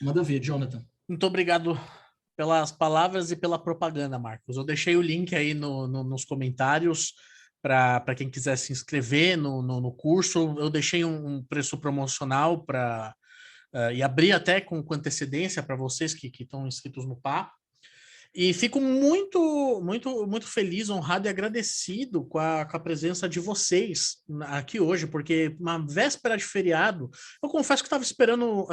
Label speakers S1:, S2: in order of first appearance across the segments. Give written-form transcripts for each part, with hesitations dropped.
S1: Manda ver, Jonathan.
S2: Muito obrigado pelas palavras e pela propaganda, Marcos. Eu deixei o link aí nos comentários para quem quiser se inscrever no curso. Eu deixei um preço promocional para e abri até com antecedência para vocês que estão inscritos no PA. E fico muito feliz, honrado e agradecido com a presença de vocês aqui hoje, porque uma véspera de feriado, eu confesso que estava esperando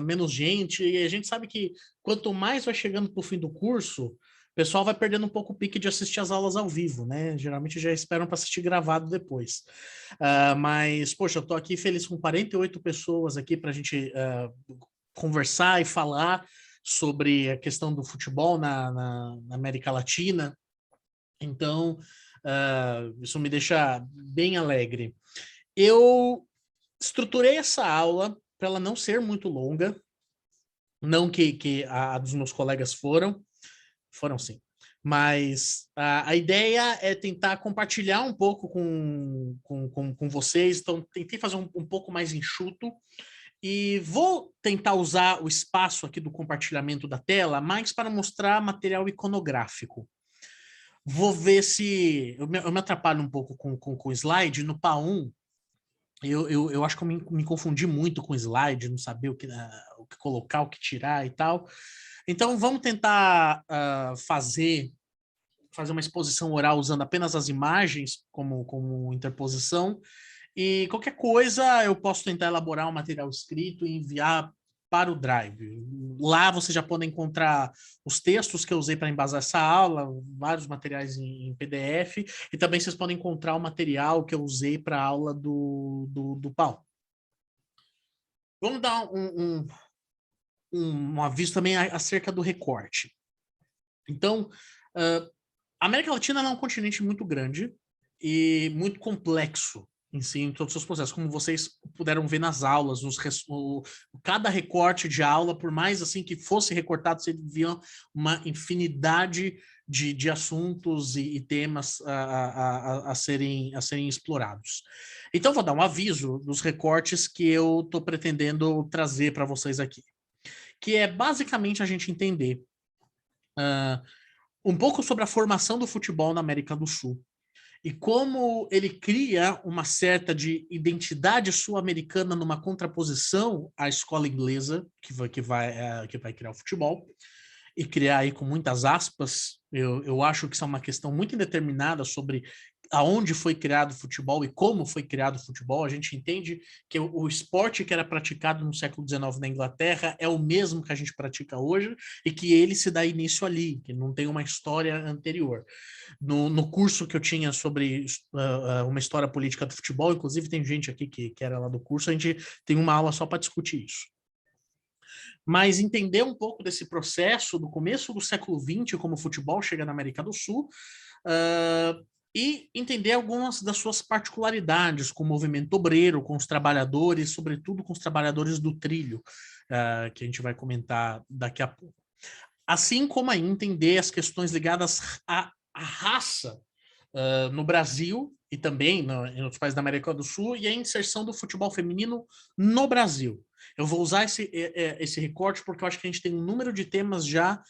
S2: menos gente, e a gente sabe que quanto mais vai chegando para o fim do curso, o pessoal vai perdendo um pouco o pique de assistir as aulas ao vivo, né? Geralmente já esperam para assistir gravado depois. Mas, poxa, eu estou aqui feliz com 48 pessoas aqui para a gente conversar e falar sobre a questão do futebol na América Latina. Então, isso me deixa bem alegre. Eu estruturei essa aula para ela não ser muito longa, não que a dos meus colegas foram sim. Mas a ideia é tentar compartilhar um pouco com vocês, então tentei fazer um pouco mais enxuto, e vou tentar usar o espaço aqui do compartilhamento da tela mais para mostrar material iconográfico. Vou ver se... Eu me atrapalho um pouco com o slide. No PA1, eu acho que eu me confundi muito com o slide, não sabia o que colocar, o que tirar e tal. Então, vamos tentar fazer uma exposição oral usando apenas as imagens como interposição. E qualquer coisa eu posso tentar elaborar um material escrito e enviar para o Drive. Lá você já pode encontrar os textos que eu usei para embasar essa aula, vários materiais em PDF, e também vocês podem encontrar o material que eu usei para a aula do Paulo. Vamos dar um aviso também acerca do recorte. Então, a América Latina é um continente muito grande e muito complexo em si, em todos os seus processos, como vocês puderam ver nas aulas, cada recorte de aula, por mais assim que fosse recortado, você via uma infinidade de assuntos e temas a serem explorados. Então, vou dar um aviso dos recortes que eu estou pretendendo trazer para vocês aqui, que é basicamente a gente entender um pouco sobre a formação do futebol na América do Sul e como ele cria uma certa de identidade sul-americana numa contraposição à escola inglesa que vai criar o futebol, e criar aí com muitas aspas. Eu acho que isso é uma questão muito indeterminada sobre aonde foi criado o futebol e como foi criado o futebol. A gente entende que o esporte que era praticado no século XIX na Inglaterra é o mesmo que a gente pratica hoje e que ele se dá início ali, que não tem uma história anterior. No curso que eu tinha sobre uma história política do futebol, inclusive tem gente aqui que era lá do curso, a gente tem uma aula só para discutir isso. Mas entender um pouco desse processo do começo do século XX, como o futebol chega na América do Sul, e entender algumas das suas particularidades com o movimento obreiro, com os trabalhadores, sobretudo com os trabalhadores do trilho, que a gente vai comentar daqui a pouco. Assim como aí entender as questões ligadas à raça no Brasil e também em outros países da América do Sul, e a inserção do futebol feminino no Brasil. Eu vou usar esse recorte porque eu acho que a gente tem um número de temas já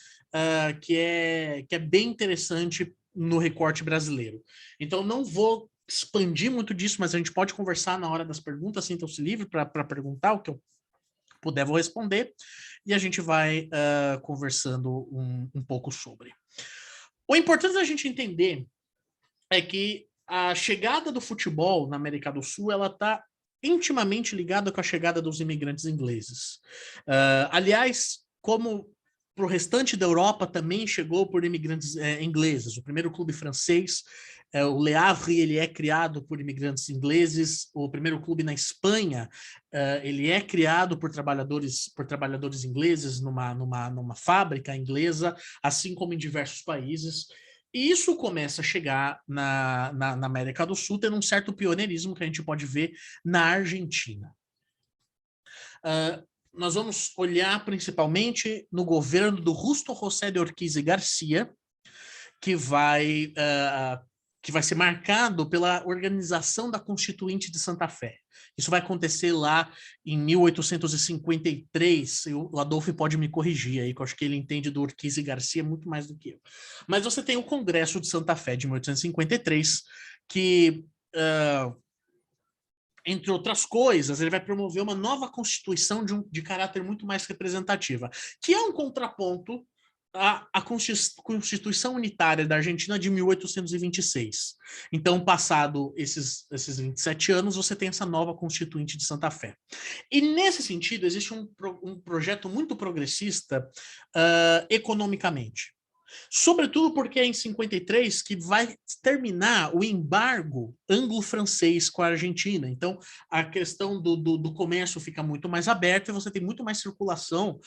S2: que é bem interessante no recorte brasileiro. Então, não vou expandir muito disso, mas a gente pode conversar na hora das perguntas, sintam-se livre para perguntar o que eu puder, vou responder, e a gente vai conversando um pouco sobre. O importante da gente entender é que a chegada do futebol na América do Sul, ela está intimamente ligada com a chegada dos imigrantes ingleses. Aliás, como para o restante da Europa também chegou por imigrantes ingleses. O primeiro clube francês, o Le Havre, ele é criado por imigrantes ingleses. O primeiro clube na Espanha, ele é criado por trabalhadores ingleses numa fábrica inglesa, assim como em diversos países. E isso começa a chegar na América do Sul, tendo um certo pioneirismo que a gente pode ver na Argentina. Nós vamos olhar principalmente no governo do Justo José de Ortiz y García, que vai que vai ser marcado pela organização da Constituinte de Santa Fé. Isso vai acontecer lá em 1853. O Adolfo pode me corrigir aí, que eu acho que ele entende do Urquiza e Garcia muito mais do que eu. Mas você tem o Congresso de Santa Fé de 1853, que, entre outras coisas, ele vai promover uma nova Constituição de caráter muito mais representativa, que é um contraponto a Constituição Unitária da Argentina de 1826. Então, passado esses 27 anos, você tem essa nova Constituinte de Santa Fé. E, nesse sentido, existe um projeto muito progressista economicamente. Sobretudo porque é em 53 que vai terminar o embargo anglo-francês com a Argentina. Então, a questão do comércio fica muito mais aberta e você tem muito mais circulação,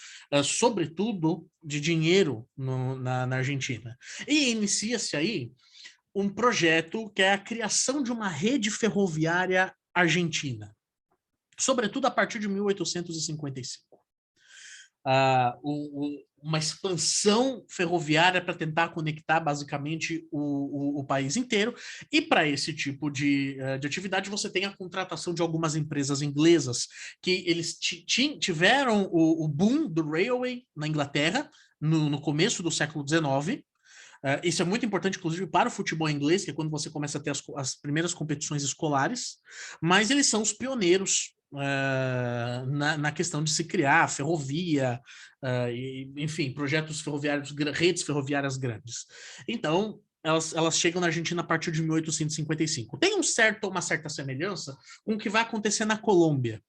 S2: sobretudo, de dinheiro na Argentina. E inicia-se aí um projeto que é a criação de uma rede ferroviária argentina, sobretudo a partir de 1855. Uma expansão ferroviária para tentar conectar basicamente o país inteiro, e para esse tipo de atividade você tem a contratação de algumas empresas inglesas, que eles tiveram o boom do railway na Inglaterra no começo do século XIX. Isso é muito importante, inclusive, para o futebol inglês, que é quando você começa a ter as primeiras competições escolares, mas eles são os pioneiros na questão de se criar ferrovia, enfim, projetos ferroviários, redes ferroviárias grandes. Então, elas chegam na Argentina a partir de 1855. Tem uma certa semelhança com o que vai acontecer na Colômbia.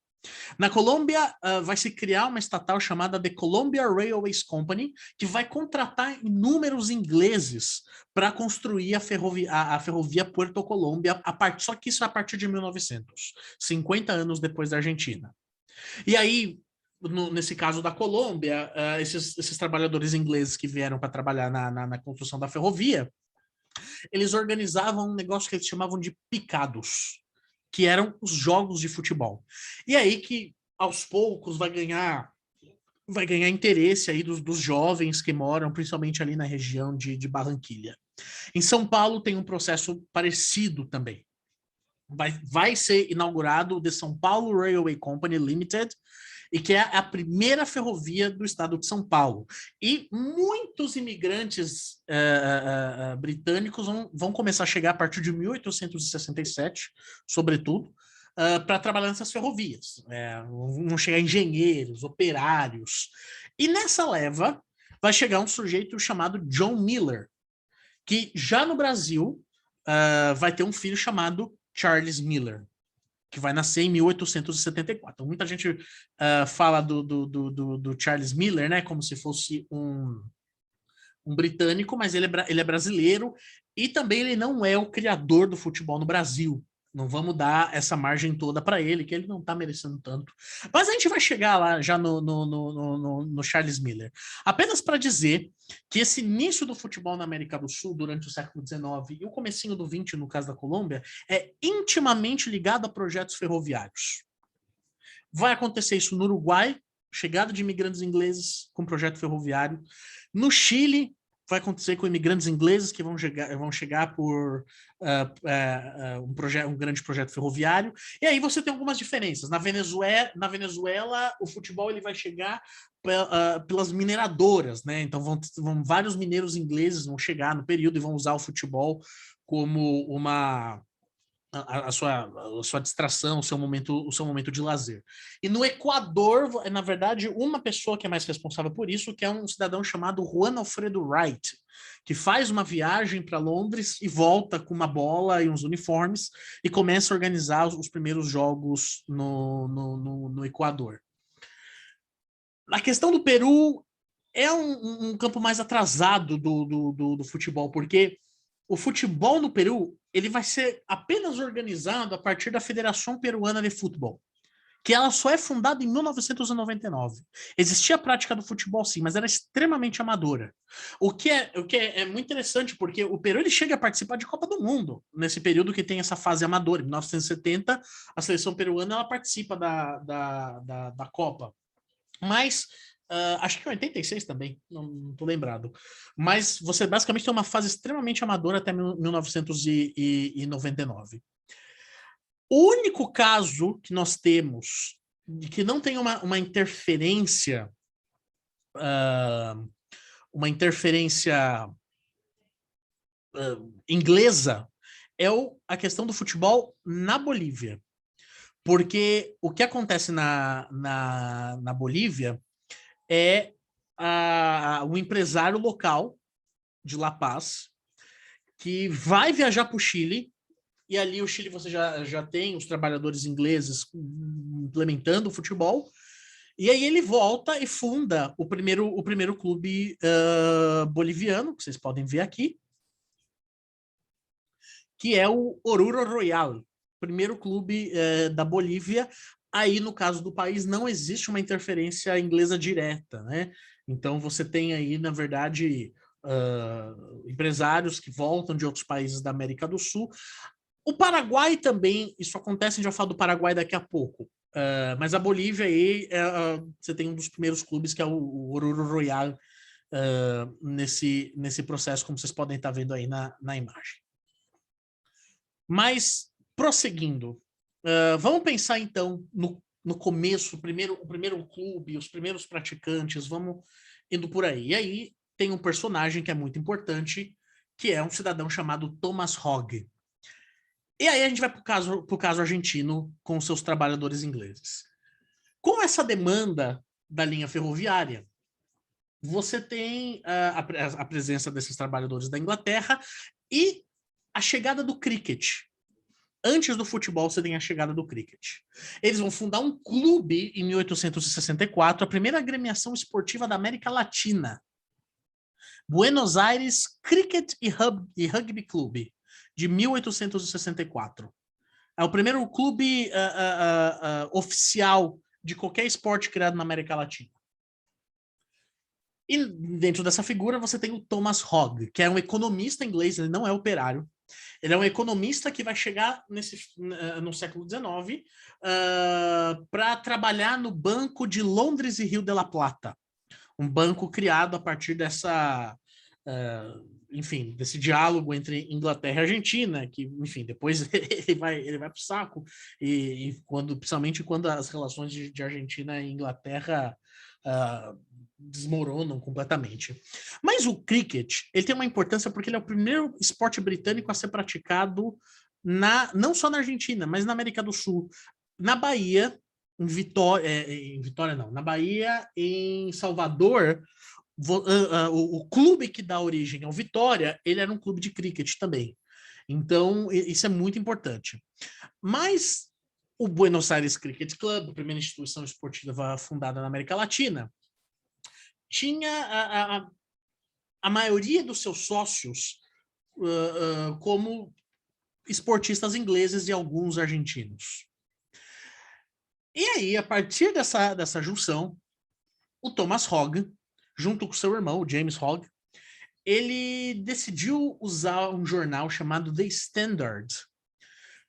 S2: Na Colômbia, vai se criar uma estatal chamada The Columbia Railways Company, que vai contratar inúmeros ingleses para construir a ferrovia Puerto Colômbia, só que isso é a partir de 1900, 50 anos depois da Argentina. E aí, nesse caso da Colômbia, esses trabalhadores ingleses que vieram para trabalhar na construção da ferrovia, eles organizavam um negócio que eles chamavam de picados, que eram os jogos de futebol. E aí que, aos poucos, vai ganhar interesse aí dos jovens que moram, principalmente ali na região de Barranquilha. Em São Paulo tem um processo parecido também. Vai ser inaugurado o The São Paulo Railway Company Limited, e que é a primeira ferrovia do estado de São Paulo. E muitos imigrantes britânicos vão começar a chegar a partir de 1867, sobretudo, para trabalhar nessas ferrovias. Vão chegar engenheiros, operários. E nessa leva vai chegar um sujeito chamado John Miller, que já no Brasil vai ter um filho chamado Charles Miller, que vai nascer em 1874. Então, muita gente fala do Charles Miller, né, como se fosse um britânico, mas ele é brasileiro, e também ele não é o criador do futebol no Brasil. Não vamos dar essa margem toda para ele, que ele não está merecendo tanto. Mas a gente vai chegar lá já no Charles Miller. Apenas para dizer que esse início do futebol na América do Sul durante o século XIX e o comecinho do XX, no caso da Colômbia, é intimamente ligado a projetos ferroviários. Vai acontecer isso no Uruguai, chegada de imigrantes ingleses com projeto ferroviário. No Chile, vai acontecer com imigrantes ingleses que vão chegar por um grande projeto ferroviário. E aí você tem algumas diferenças. Na Venezuela, o futebol ele vai chegar pelas mineradoras, né? Então vários mineiros ingleses vão chegar no período e vão usar o futebol como a sua distração, o seu momento de lazer. E no Equador, na verdade, uma pessoa que é mais responsável por isso, que é um cidadão chamado Juan Alfredo Wright, que faz uma viagem para Londres e volta com uma bola e uns uniformes e começa a organizar os primeiros jogos no Equador. A questão do Peru é um campo mais atrasado do futebol, porque o futebol no Peru ele vai ser apenas organizado a partir da Federação Peruana de Futebol, que ela só é fundada em 1999. Existia a prática do futebol, sim, mas era extremamente amadora. O que é muito interessante, porque o Peru ele chega a participar de Copa do Mundo, nesse período que tem essa fase amadora. Em 1970, a seleção peruana ela participa da Copa. Mas Acho que em 86 também, não tô lembrado. Mas você basicamente tem uma fase extremamente amadora até 1999. O único caso que nós temos de que não tem uma interferência, uma interferência inglesa é a questão do futebol na Bolívia. Porque o que acontece na Bolívia é o empresário local de La Paz que vai viajar para o Chile, e ali o Chile você já tem os trabalhadores ingleses implementando o futebol, e aí ele volta e funda o primeiro clube boliviano, que vocês podem ver aqui, que é o Oruro Royal, primeiro clube da Bolívia. Aí, no caso do país, não existe uma interferência inglesa direta, né? Então, você tem aí, na verdade, empresários que voltam de outros países da América do Sul. O Paraguai também, isso acontece, a gente vai falar do Paraguai daqui a pouco. Mas a Bolívia aí, você tem um dos primeiros clubes, que é o Oruro Royal, nesse processo, como vocês podem estar vendo aí na imagem. Mas, prosseguindo, vamos pensar então no começo, o primeiro clube, os primeiros praticantes, vamos indo por aí. E aí tem um personagem que é muito importante, que é um cidadão chamado Thomas Hogg. E aí a gente vai para o caso argentino com seus trabalhadores ingleses. Com essa demanda da linha ferroviária, você tem a presença desses trabalhadores da Inglaterra e a chegada do cricket. Antes do futebol, você tem a chegada do cricket. Eles vão fundar um clube em 1864, a primeira agremiação esportiva da América Latina. Buenos Aires Cricket e Rugby Club, de 1864. É o primeiro clube oficial de qualquer esporte criado na América Latina. E dentro dessa figura você tem o Thomas Hogg, que é um economista inglês, ele não é operário. Ele é um economista que vai chegar no século XIX para trabalhar no Banco de Londres e Rio de la Plata, um banco criado a partir enfim, desse diálogo entre Inglaterra e Argentina, que, enfim, depois ele vai para o saco, principalmente quando as relações de Argentina e Inglaterra desmoronam completamente. Mas o cricket, ele tem uma importância porque ele é o primeiro esporte britânico a ser praticado não só na Argentina, mas na América do Sul. Na Bahia, na Bahia, em Salvador, o clube que dá origem ao Vitória, ele era um clube de cricket também. Então, isso é muito importante. Mas o Buenos Aires Cricket Club, a primeira instituição esportiva fundada na América Latina, tinha a maioria dos seus sócios como esportistas ingleses e alguns argentinos. E aí, a partir dessa junção, o Thomas Hogg, junto com seu irmão, o James Hogg, ele decidiu usar um jornal chamado The Standard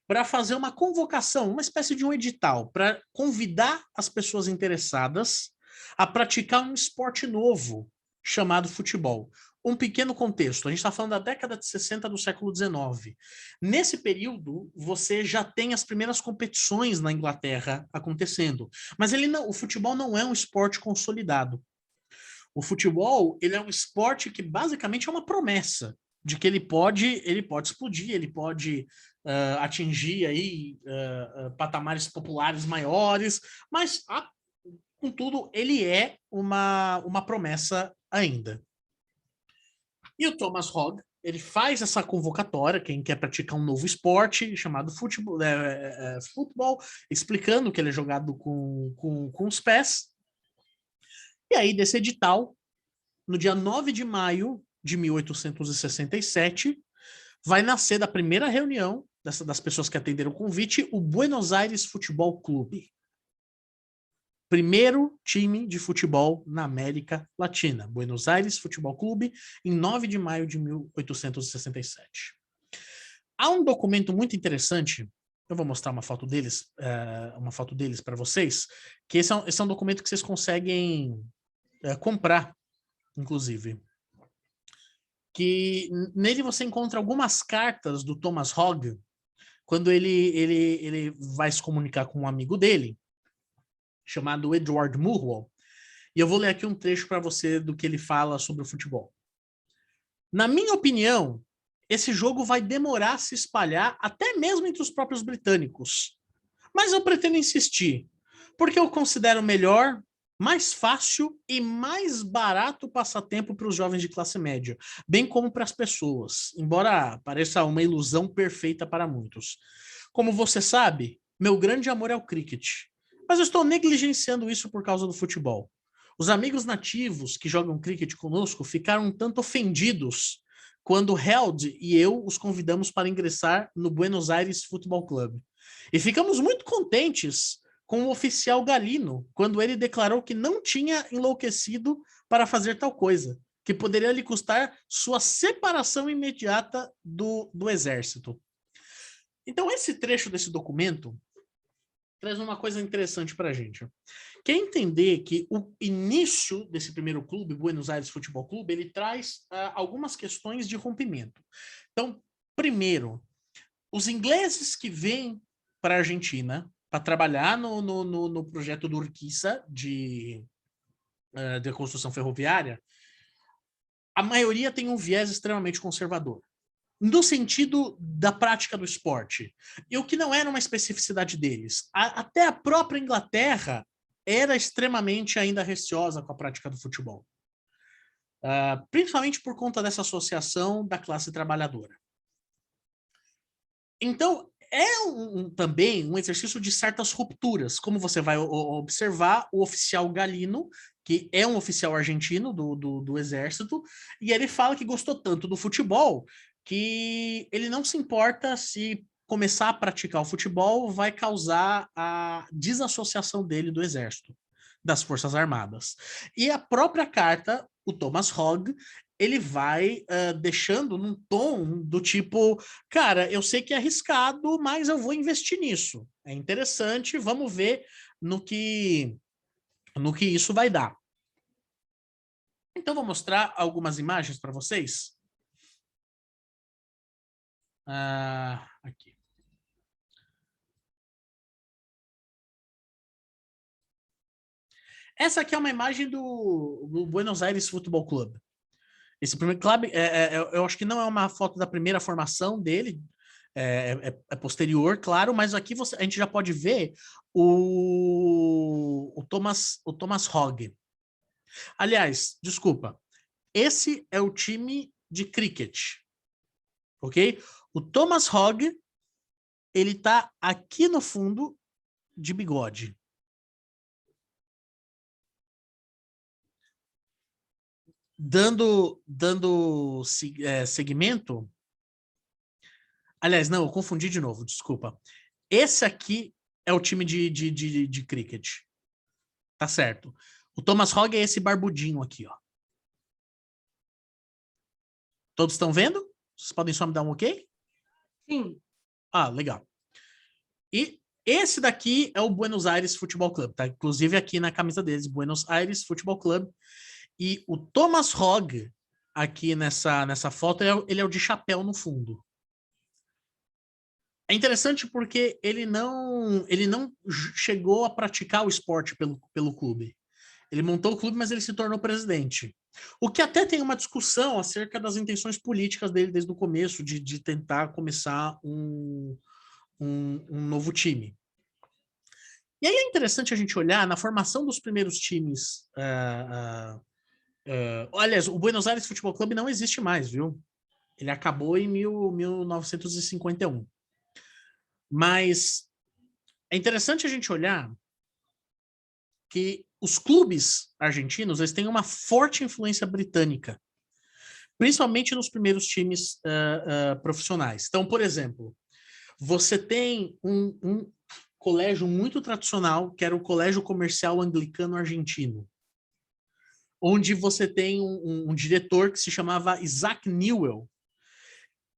S2: para fazer uma convocação, uma espécie de um edital, para convidar as pessoas interessadas a praticar um esporte novo chamado futebol. Um pequeno contexto, a gente está falando da década de 60 do século XIX. Nesse período, você já tem as primeiras competições na Inglaterra acontecendo, mas o futebol não é um esporte consolidado. O futebol, ele é um esporte que basicamente é uma promessa de que ele pode explodir, ele pode atingir aí patamares populares maiores, mas contudo ele é uma promessa ainda. E o Thomas Hogg, ele faz essa convocatória, quem quer praticar um novo esporte chamado futebol, explicando que ele é jogado com os pés. E aí, desse edital, no dia 9 de maio de 1867, vai nascer da primeira reunião das pessoas que atenderam o convite, o Buenos Aires Futebol Clube. Primeiro time de futebol na América Latina. Buenos Aires Futebol Clube, em 9 de maio de 1867. Há um documento muito interessante, eu vou mostrar uma foto deles para vocês, que esse é um documento que vocês conseguem comprar, inclusive. Que nele você encontra algumas cartas do Thomas Hogg, quando ele vai se comunicar com um amigo dele, chamado Edward Murwell. E eu vou ler aqui um trecho para você do que ele fala sobre o futebol. Na minha opinião, esse jogo vai demorar a se espalhar até mesmo entre os próprios britânicos. Mas eu pretendo insistir, porque eu considero melhor, mais fácil e mais barato passatempo para os jovens de classe média, bem como para as pessoas, embora pareça uma ilusão perfeita para muitos. Como você sabe, meu grande amor é o cricket, mas eu estou negligenciando isso por causa do futebol. Os amigos nativos que jogam cricket conosco ficaram um tanto ofendidos quando Held e eu os convidamos para ingressar no Buenos Aires Football Club. E ficamos muito contentes com o oficial Galino, quando ele declarou que não tinha enlouquecido para fazer tal coisa, que poderia lhe custar sua separação imediata do exército. Então, esse trecho desse documento traz uma coisa interessante para a gente. Quer entender que o início desse primeiro clube, Buenos Aires Futebol Clube, ele traz algumas questões de rompimento. Então, primeiro, os ingleses que vêm para a Argentina para trabalhar no projeto do Urquiza de construção ferroviária, a maioria tem um viés extremamente conservador, no sentido da prática do esporte. E o que não era uma especificidade deles. Até a própria Inglaterra era extremamente ainda receosa com a prática do futebol. Principalmente por conta dessa associação da classe trabalhadora. Então, é também um exercício de certas rupturas, como você vai observar o oficial Galino, que é um oficial argentino do exército, e ele fala que gostou tanto do futebol que ele não se importa se começar a praticar o futebol vai causar a desassociação dele do exército, das Forças Armadas. E a própria carta, o Thomas Hogg, ele vai deixando num tom do tipo, cara, eu sei que é arriscado, mas eu vou investir nisso. É interessante, vamos ver no que isso vai dar. Então, vou mostrar algumas imagens para vocês. Aqui. Essa aqui é uma imagem do Buenos Aires Futebol Clube. Esse primeiro clube, eu acho que não é uma foto da primeira formação dele, é posterior, claro, mas aqui a gente já pode ver o Thomas Hogg. Aliás, desculpa, esse é o time de cricket, ok? O Thomas Hogg, ele tá aqui no fundo de bigode. Dando segmento. Aliás, não, eu confundi de novo, desculpa. Esse aqui é o time de cricket. Tá certo. O Thomas Hogg é esse barbudinho aqui, ó. Todos estão vendo? Vocês podem só me dar um ok?
S1: Sim.
S2: Ah, legal. E esse daqui é o Buenos Aires Futebol Clube, tá? Inclusive aqui na camisa deles, Buenos Aires Futebol Clube. E o Thomas Hogg, aqui nessa foto, ele é o de chapéu no fundo. É interessante porque ele não chegou a praticar o esporte pelo clube. Ele montou o clube, mas ele se tornou presidente. O que até tem uma discussão acerca das intenções políticas dele desde o começo, de tentar começar um novo time. E aí é interessante a gente olhar na formação dos primeiros times. Aliás, o Buenos Aires Futebol Clube não existe mais, viu? Ele acabou em 1951. Mas é interessante a gente olhar que os clubes argentinos eles têm uma forte influência britânica, principalmente nos primeiros times profissionais. Então, por exemplo, você tem um colégio muito tradicional, que era o Colégio Comercial Anglicano Argentino, onde você tem um diretor que se chamava Isaac Newell.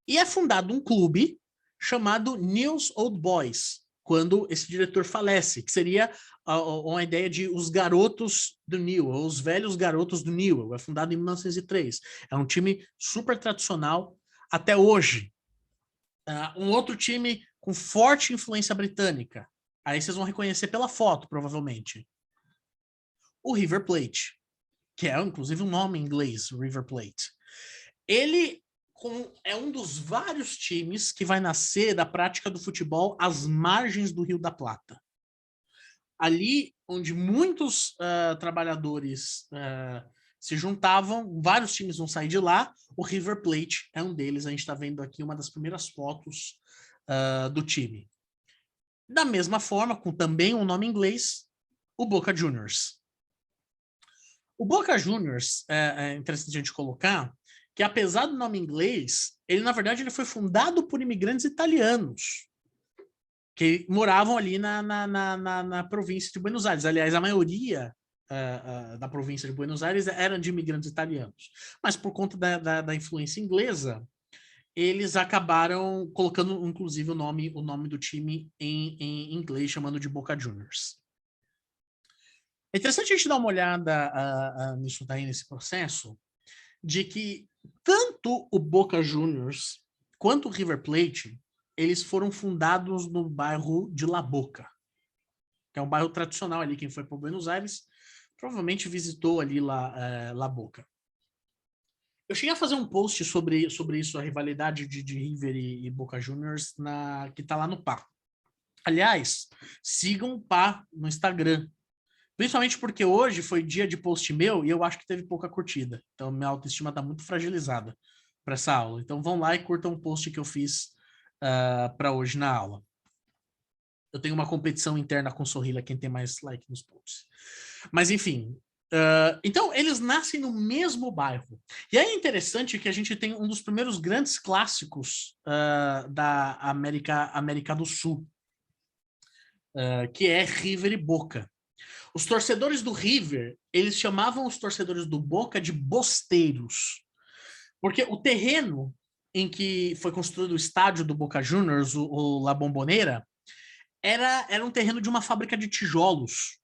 S2: E é fundado um clube chamado News Old Boys, quando esse diretor falece, que seria uma ideia de os garotos do Newell, os velhos garotos do Newell. É fundado em 1903. É um time super tradicional até hoje. Um outro time com forte influência britânica. Aí vocês vão reconhecer pela foto, provavelmente. O River Plate, que é inclusive um nome em inglês, River Plate. Ele é um dos vários times que vai nascer da prática do futebol às margens do Rio da Plata. Ali onde muitos trabalhadores se juntavam, vários times vão sair de lá, o River Plate é um deles. A gente está vendo aqui uma das primeiras fotos do time. Da mesma forma, com também um nome em inglês, o Boca Juniors. O Boca Juniors, é interessante a gente colocar, que apesar do nome em inglês, ele na verdade ele foi fundado por imigrantes italianos que moravam ali na província de Buenos Aires. Aliás, a maioria da província de Buenos Aires eram de imigrantes italianos. Mas por conta da influência inglesa, eles acabaram colocando, inclusive, o nome do time em inglês, chamando de Boca Juniors. É interessante a gente dar uma olhada nisso daí, nesse processo, de que tanto o Boca Juniors quanto o River Plate, eles foram fundados no bairro de La Boca, que é um bairro tradicional ali. Quem foi para Buenos Aires provavelmente visitou ali La Boca. Eu cheguei a fazer um post sobre isso, a rivalidade de River e Boca Juniors, que está lá no PA. Aliás, sigam o PA no Instagram. Principalmente porque hoje foi dia de post meu e eu acho que teve pouca curtida. Então, minha autoestima está muito fragilizada para essa aula. Então, vão lá e curtam o post que eu fiz para hoje na aula. Eu tenho uma competição interna com o Sorrila, quem tem mais like nos posts. Mas, enfim. Então, eles nascem no mesmo bairro. E é interessante que a gente tem um dos primeiros grandes clássicos da América do Sul, que é River e Boca. Os torcedores do River, eles chamavam os torcedores do Boca de bosteiros. Porque o terreno em que foi construído o estádio do Boca Juniors, o La Bombonera, era um terreno de uma fábrica de tijolos,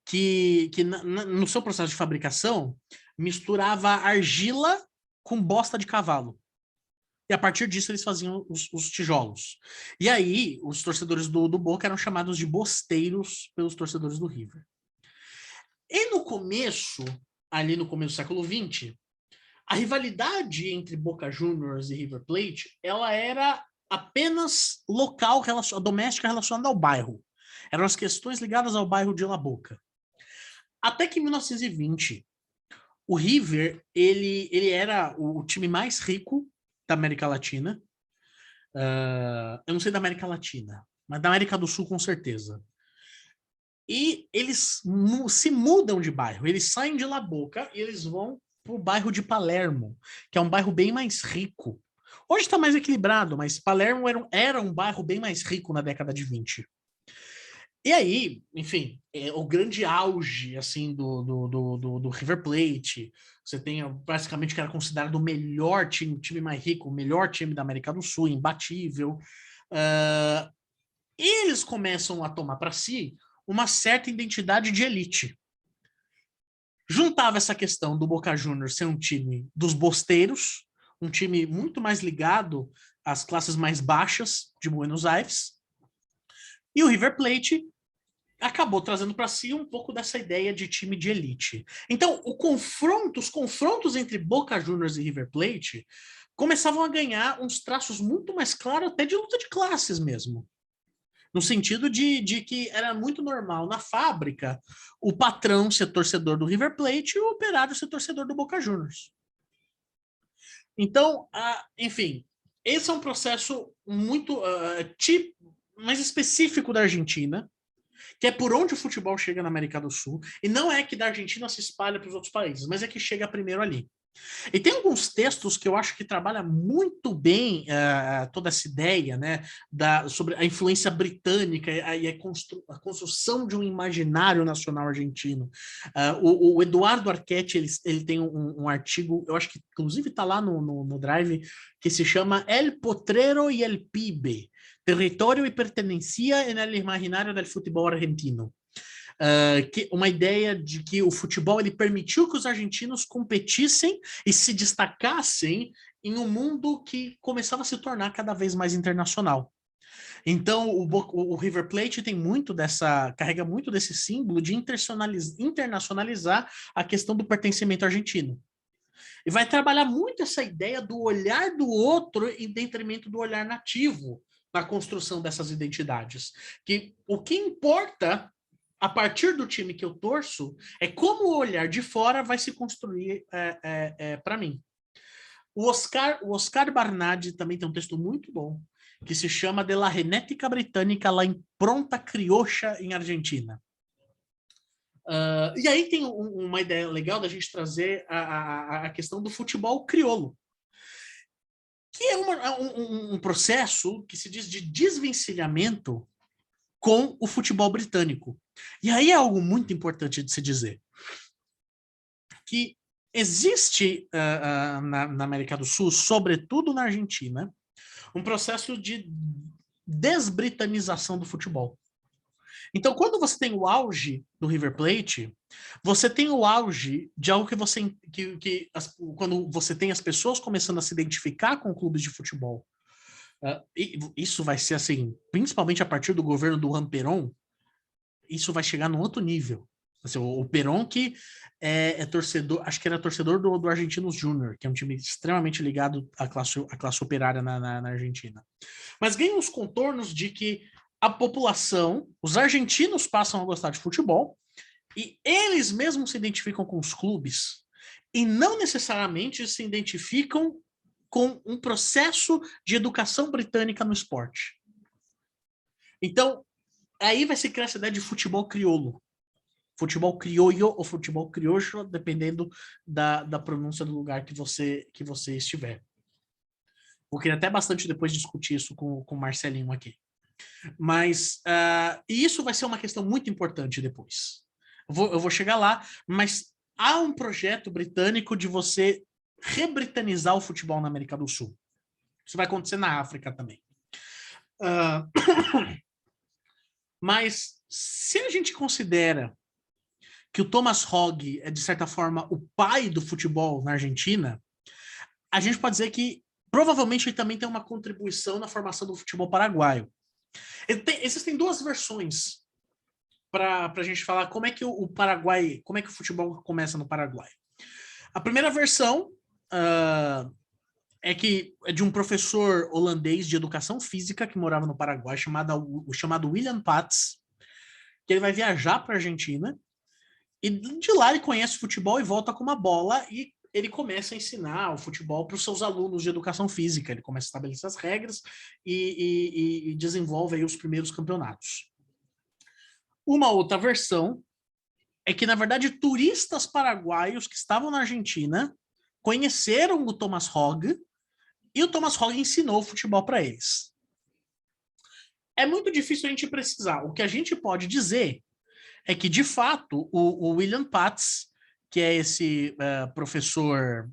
S2: que no seu processo de fabricação, misturava argila com bosta de cavalo. E a partir disso eles faziam os tijolos. E aí, os torcedores do Boca eram chamados de bosteiros pelos torcedores do River. E no começo, ali no começo do século XX, a rivalidade entre Boca Juniors e River Plate, ela era apenas local, doméstica, relacionada ao bairro. Eram as questões ligadas ao bairro de La Boca. Até que em 1920, o River, ele era o time mais rico da América Latina. Eu não sei da América Latina, mas da América do Sul com certeza. E eles se mudam de bairro, eles saem de La Boca e eles vão para o bairro de Palermo, que é um bairro bem mais rico. Hoje está mais equilibrado, mas Palermo era um bairro bem mais rico na década de 20. E aí, enfim, o grande auge assim do River Plate, você tem basicamente que era considerado o melhor time mais rico, o melhor time da América do Sul, imbatível. Eles começam a tomar para si uma certa identidade de elite. Juntava essa questão do Boca Juniors ser um time dos bosteiros, um time muito mais ligado às classes mais baixas de Buenos Aires, e o River Plate acabou trazendo para si um pouco dessa ideia de time de elite. Então, os confrontos entre Boca Juniors e River Plate começavam a ganhar uns traços muito mais claros, até de luta de classes mesmo. No sentido de que era muito normal na fábrica o patrão ser torcedor do River Plate e o operário ser torcedor do Boca Juniors. Então, enfim, esse é um processo muito mais específico da Argentina, que é por onde o futebol chega na América do Sul, e não é que da Argentina se espalha para os outros países, mas é que chega primeiro ali. E tem alguns textos que eu acho que trabalham muito bem toda essa ideia, né, sobre a influência britânica e a construção de um imaginário nacional argentino. O Eduardo Arquette, ele tem um artigo, eu acho que inclusive está lá no Drive, que se chama El Potrero y el Pibe, Território e Pertenencia en el Imaginario del Futebol Argentino. Uma ideia de que o futebol ele permitiu que os argentinos competissem e se destacassem em um mundo que começava a se tornar cada vez mais internacional. Então, o River Plate tem carrega muito desse símbolo de internacionalizar a questão do pertencimento argentino. E vai trabalhar muito essa ideia do olhar do outro em detrimento do olhar nativo na construção dessas identidades. Que o que importa a partir do time que eu torço, é como o olhar de fora vai se construir para mim. O Oscar Barnardi também tem um texto muito bom, que se chama De la Genética Britânica, la impronta criocha em Argentina. E aí tem uma ideia legal da gente trazer a questão do futebol crioulo, que é um processo que se diz de desvencilhamento com o futebol britânico. E aí é algo muito importante de se dizer. Que existe na América do Sul, sobretudo na Argentina, um processo de desbritanização do futebol. Então, quando você tem o auge do River Plate, você tem o auge de algo quando você tem as pessoas começando a se identificar com clubes de futebol. E isso vai ser assim, principalmente a partir do governo do Juan Perón, isso vai chegar num outro nível. Assim, o Perón que é torcedor, acho que era torcedor do Argentinos Júnior, que é um time extremamente ligado à classe operária na Argentina. Mas ganha os contornos de que a população, os argentinos passam a gostar de futebol e eles mesmos se identificam com os clubes e não necessariamente se identificam com um processo de educação britânica no esporte. Então, aí vai se criar essa ideia de futebol crioulo. Futebol criollo ou futebol criocho, dependendo da pronúncia do lugar que você estiver. Eu queria até bastante depois discutir isso com o Marcelinho aqui. Mas isso vai ser uma questão muito importante depois. Eu vou chegar lá, mas há um projeto britânico de você rebritanizar o futebol na América do Sul. Isso vai acontecer na África também. Mas se a gente considera que o Thomas Hogg é, de certa forma, o pai do futebol na Argentina, a gente pode dizer que provavelmente ele também tem uma contribuição na formação do futebol paraguaio. Existem duas versões para a gente falar como é que o Paraguai, como é que o futebol começa no Paraguai. A primeira versão é de um professor holandês de educação física que morava no Paraguai, chamado William Patz, que ele vai viajar para a Argentina e de lá ele conhece o futebol e volta com uma bola e ele começa a ensinar o futebol para os seus alunos de educação física. Ele começa a estabelecer as regras e desenvolve aí os primeiros campeonatos. Uma outra versão é que, na verdade, turistas paraguaios que estavam na Argentina conheceram o Thomas Hogg e o Thomas Hogg ensinou o futebol para eles. É muito difícil a gente precisar. O que a gente pode dizer é que, de fato, o William Patz, que é esse professor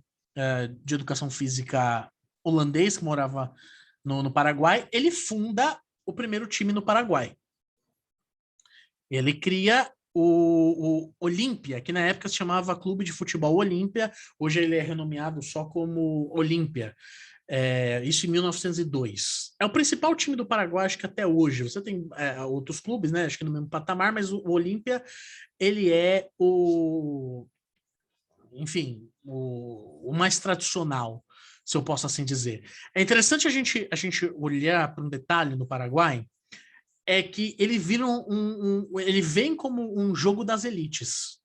S2: de educação física holandês que morava no Paraguai, ele funda o primeiro time no Paraguai. Ele cria o Olímpia, que na época se chamava Clube de Futebol Olímpia, hoje ele é renomeado só como Olímpia. Isso em 1902. É o principal time do Paraguai, acho que até hoje. Você tem outros clubes, né? Acho que no mesmo patamar, mas o Olímpia, ele é o mais tradicional, se eu posso assim dizer. É interessante a gente olhar para um detalhe no Paraguai, é que ele vira ele vem como um jogo das elites.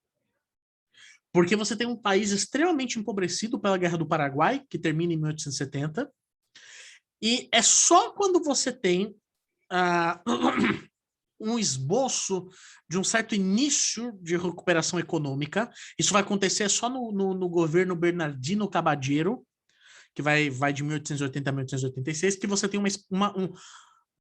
S2: Porque você tem um país extremamente empobrecido pela Guerra do Paraguai, que termina em 1870, e é só quando você tem um esboço de um certo início de recuperação econômica. Isso vai acontecer só no governo Bernardino Cabadeiro, que vai de 1880 a 1886, que você tem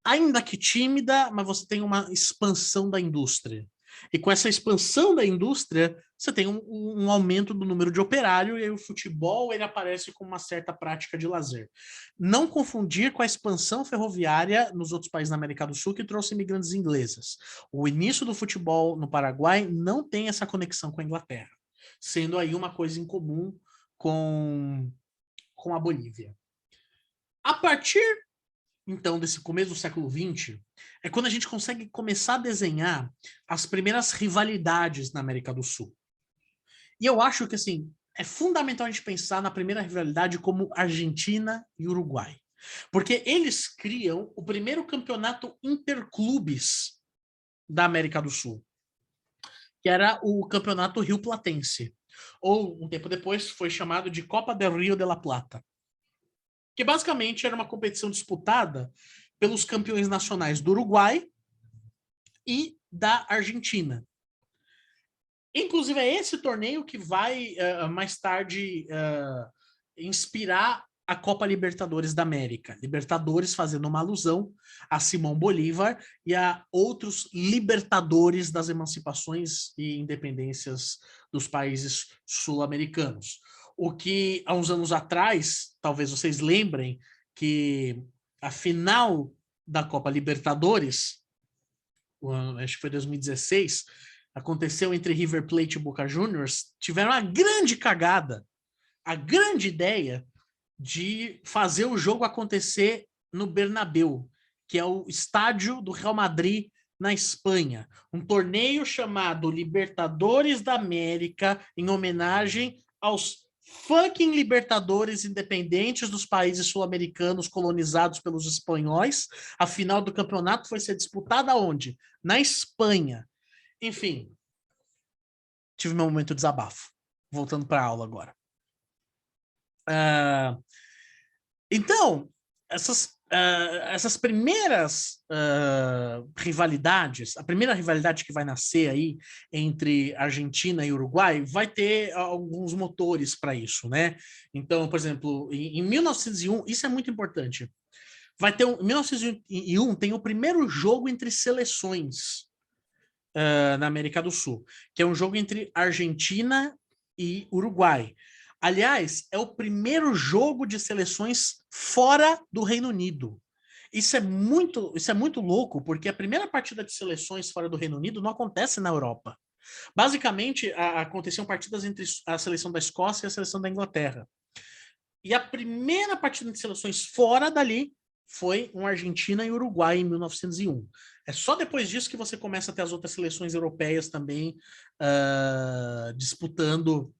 S2: ainda que tímida, mas você tem uma expansão da indústria. E com essa expansão da indústria, você tem um aumento do número de operário, e aí o futebol ele aparece com uma certa prática de lazer. Não confundir com a expansão ferroviária nos outros países da América do Sul, que trouxe imigrantes ingleses. O início do futebol no Paraguai não tem essa conexão com a Inglaterra, sendo aí uma coisa em comum com a Bolívia. A partir então, desse começo do século XX, é quando a gente consegue começar a desenhar as primeiras rivalidades na América do Sul. E eu acho que, assim, é fundamental a gente pensar na primeira rivalidade como Argentina e Uruguai. Porque eles criam o primeiro campeonato interclubes da América do Sul, que era o Campeonato Rio Platense. Ou, um tempo depois, foi chamado de Copa del Rio de la Plata, que basicamente era uma competição disputada pelos campeões nacionais do Uruguai e da Argentina. Inclusive, é esse torneio que vai, mais tarde, inspirar a Copa Libertadores da América. Libertadores fazendo uma alusão a Simão Bolívar e a outros libertadores das emancipações e independências dos países sul-americanos. O que, há uns anos atrás, talvez vocês lembrem, que a final da Copa Libertadores, acho que foi 2016, aconteceu entre River Plate e Boca Juniors, tiveram a grande cagada, a grande ideia de fazer o jogo acontecer no Bernabéu, que é o estádio do Real Madrid na Espanha. Um torneio chamado Libertadores da América, em homenagem aos fucking libertadores independentes dos países sul-americanos colonizados pelos espanhóis. A final do campeonato foi ser disputada onde? Na Espanha. Enfim, tive meu momento de desabafo. Voltando para a aula agora. Então, essas primeiras rivalidades, a primeira rivalidade que vai nascer aí entre Argentina e Uruguai vai ter alguns motores para isso, né? Então, por exemplo, em 1901, isso é muito importante. Em 1901 tem o primeiro jogo entre seleções na América do Sul, que é um jogo entre Argentina e Uruguai. Aliás, é o primeiro jogo de seleções fora do Reino Unido. Isso é muito louco, porque a primeira partida de seleções fora do Reino Unido não acontece na Europa. Basicamente, aconteciam partidas entre a seleção da Escócia e a seleção da Inglaterra. E a primeira partida de seleções fora dali foi um Argentina e Uruguai em 1901. É só depois disso que você começa a ter as outras seleções europeias também disputando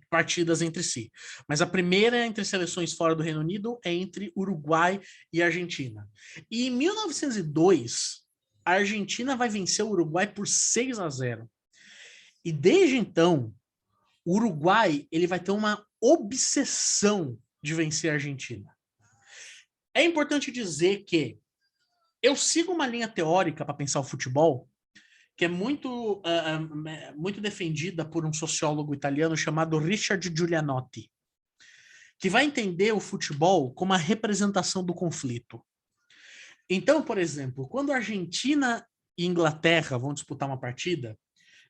S2: partidas entre si. Mas a primeira entre seleções fora do Reino Unido é entre Uruguai e Argentina. E em 1902, a Argentina vai vencer o Uruguai por 6-0. E desde então, o Uruguai ele vai ter uma obsessão de vencer a Argentina. É importante dizer que eu sigo uma linha teórica para pensar o futebol que é muito defendida por um sociólogo italiano chamado Richard Giulianotti, que vai entender o futebol como a representação do conflito. Então, por exemplo, quando a Argentina e Inglaterra vão disputar uma partida,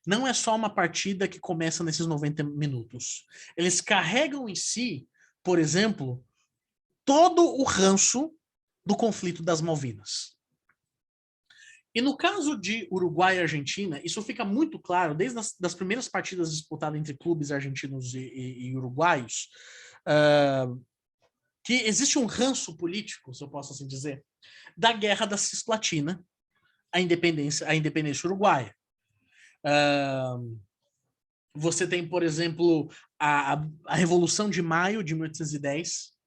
S2: não é só uma partida que começa nesses 90 minutos. Eles carregam em si, por exemplo, todo o ranço do conflito das Malvinas. E no caso de Uruguai e Argentina, isso fica muito claro desde as primeiras partidas disputadas entre clubes argentinos e uruguaios, que existe um ranço político, se eu posso assim dizer, da guerra da Cisplatina, a independência uruguaia. Você tem, por exemplo, a Revolução de Maio de 1810,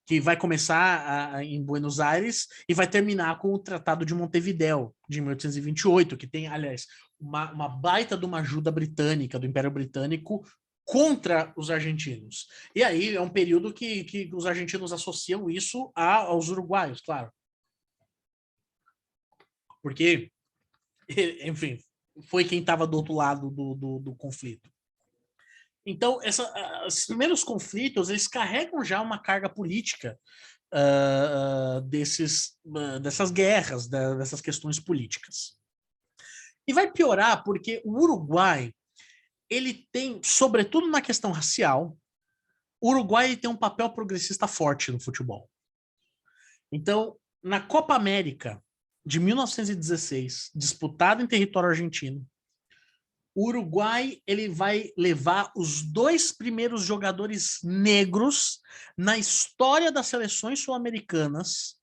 S2: que vai começar em Buenos Aires e vai terminar com o Tratado de Montevidéu, de 1828, que tem, aliás, uma baita de uma ajuda britânica, do Império Britânico, contra os argentinos. E aí é um período que os argentinos associam isso aos uruguaios, claro. porque, enfim, foi quem estava do outro lado do conflito. Então, esses primeiros conflitos, eles carregam já uma carga política dessas guerras, dessas questões políticas. E vai piorar porque o Uruguai, ele tem, sobretudo na questão racial, o Uruguai tem um papel progressista forte no futebol. Então, na Copa América de 1916, disputada em território argentino, o Uruguai ele vai levar os 2 primeiros jogadores negros na história das seleções sul-americanas,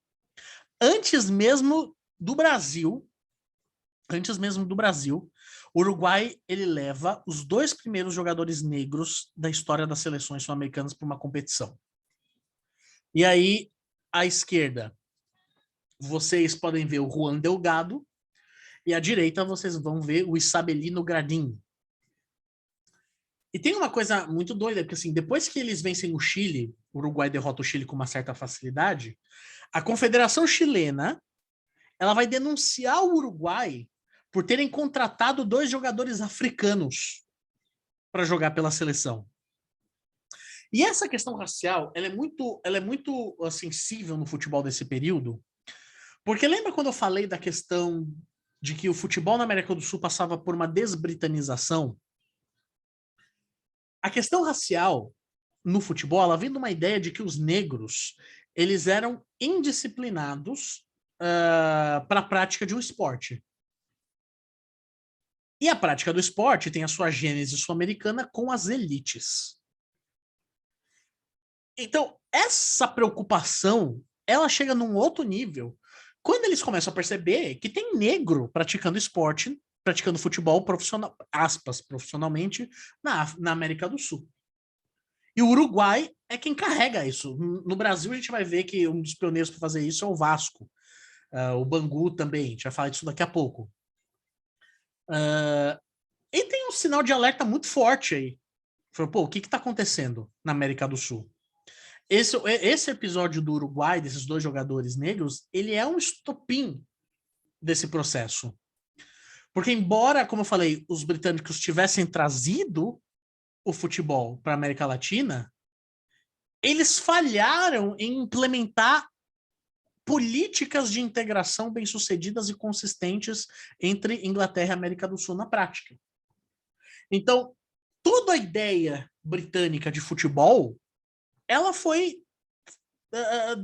S2: antes mesmo do Brasil. O Uruguai ele leva os 2 primeiros jogadores negros da história das seleções sul-americanas para uma competição. E aí, à esquerda, vocês podem ver o Juan Delgado, e à direita vocês vão ver o Isabelino Gradin. E tem uma coisa muito doida, porque assim, depois que eles vencem o Chile, o Uruguai derrota o Chile com uma certa facilidade, a Confederação Chilena ela vai denunciar o Uruguai por terem contratado 2 jogadores africanos para jogar pela seleção. E essa questão racial, ela é muito sensível no futebol desse período, porque lembra quando eu falei da questão de que o futebol na América do Sul passava por uma desbritanização? A questão racial no futebol, ela vem de uma ideia de que os negros eles eram indisciplinados para a prática de um esporte. E a prática do esporte tem a sua gênese sul-americana com as elites. Então, essa preocupação, ela chega num outro nível quando eles começam a perceber que tem negro praticando esporte, praticando futebol profissional, aspas, profissionalmente, na América do Sul. E o Uruguai é quem carrega isso. No Brasil, a gente vai ver que um dos pioneiros para fazer isso é o Vasco. O Bangu também, a gente vai falar disso daqui a pouco. E tem um sinal de alerta muito forte aí. Pô, o que está acontecendo na América do Sul? Esse episódio do Uruguai, desses 2 jogadores negros, ele é um estopim desse processo. Porque embora, como eu falei, os britânicos tivessem trazido o futebol para a América Latina, eles falharam em implementar políticas de integração bem-sucedidas e consistentes entre Inglaterra e América do Sul na prática. Então, toda a ideia britânica de futebol, ela foi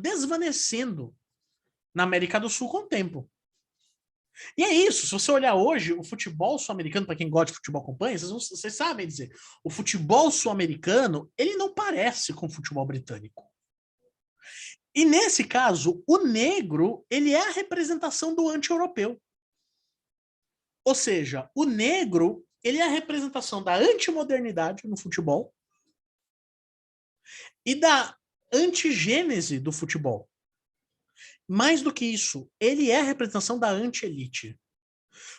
S2: desvanecendo na América do Sul com o tempo. E é isso, se você olhar hoje, o futebol sul-americano, para quem gosta de futebol acompanha, vocês sabem dizer, o futebol sul-americano, ele não parece com o futebol britânico. E nesse caso, o negro, ele é a representação do anti-europeu. Ou seja, o negro, ele é a representação da antimodernidade no futebol e da antigênese do futebol. Mais do que isso, ele é a representação da anti-elite.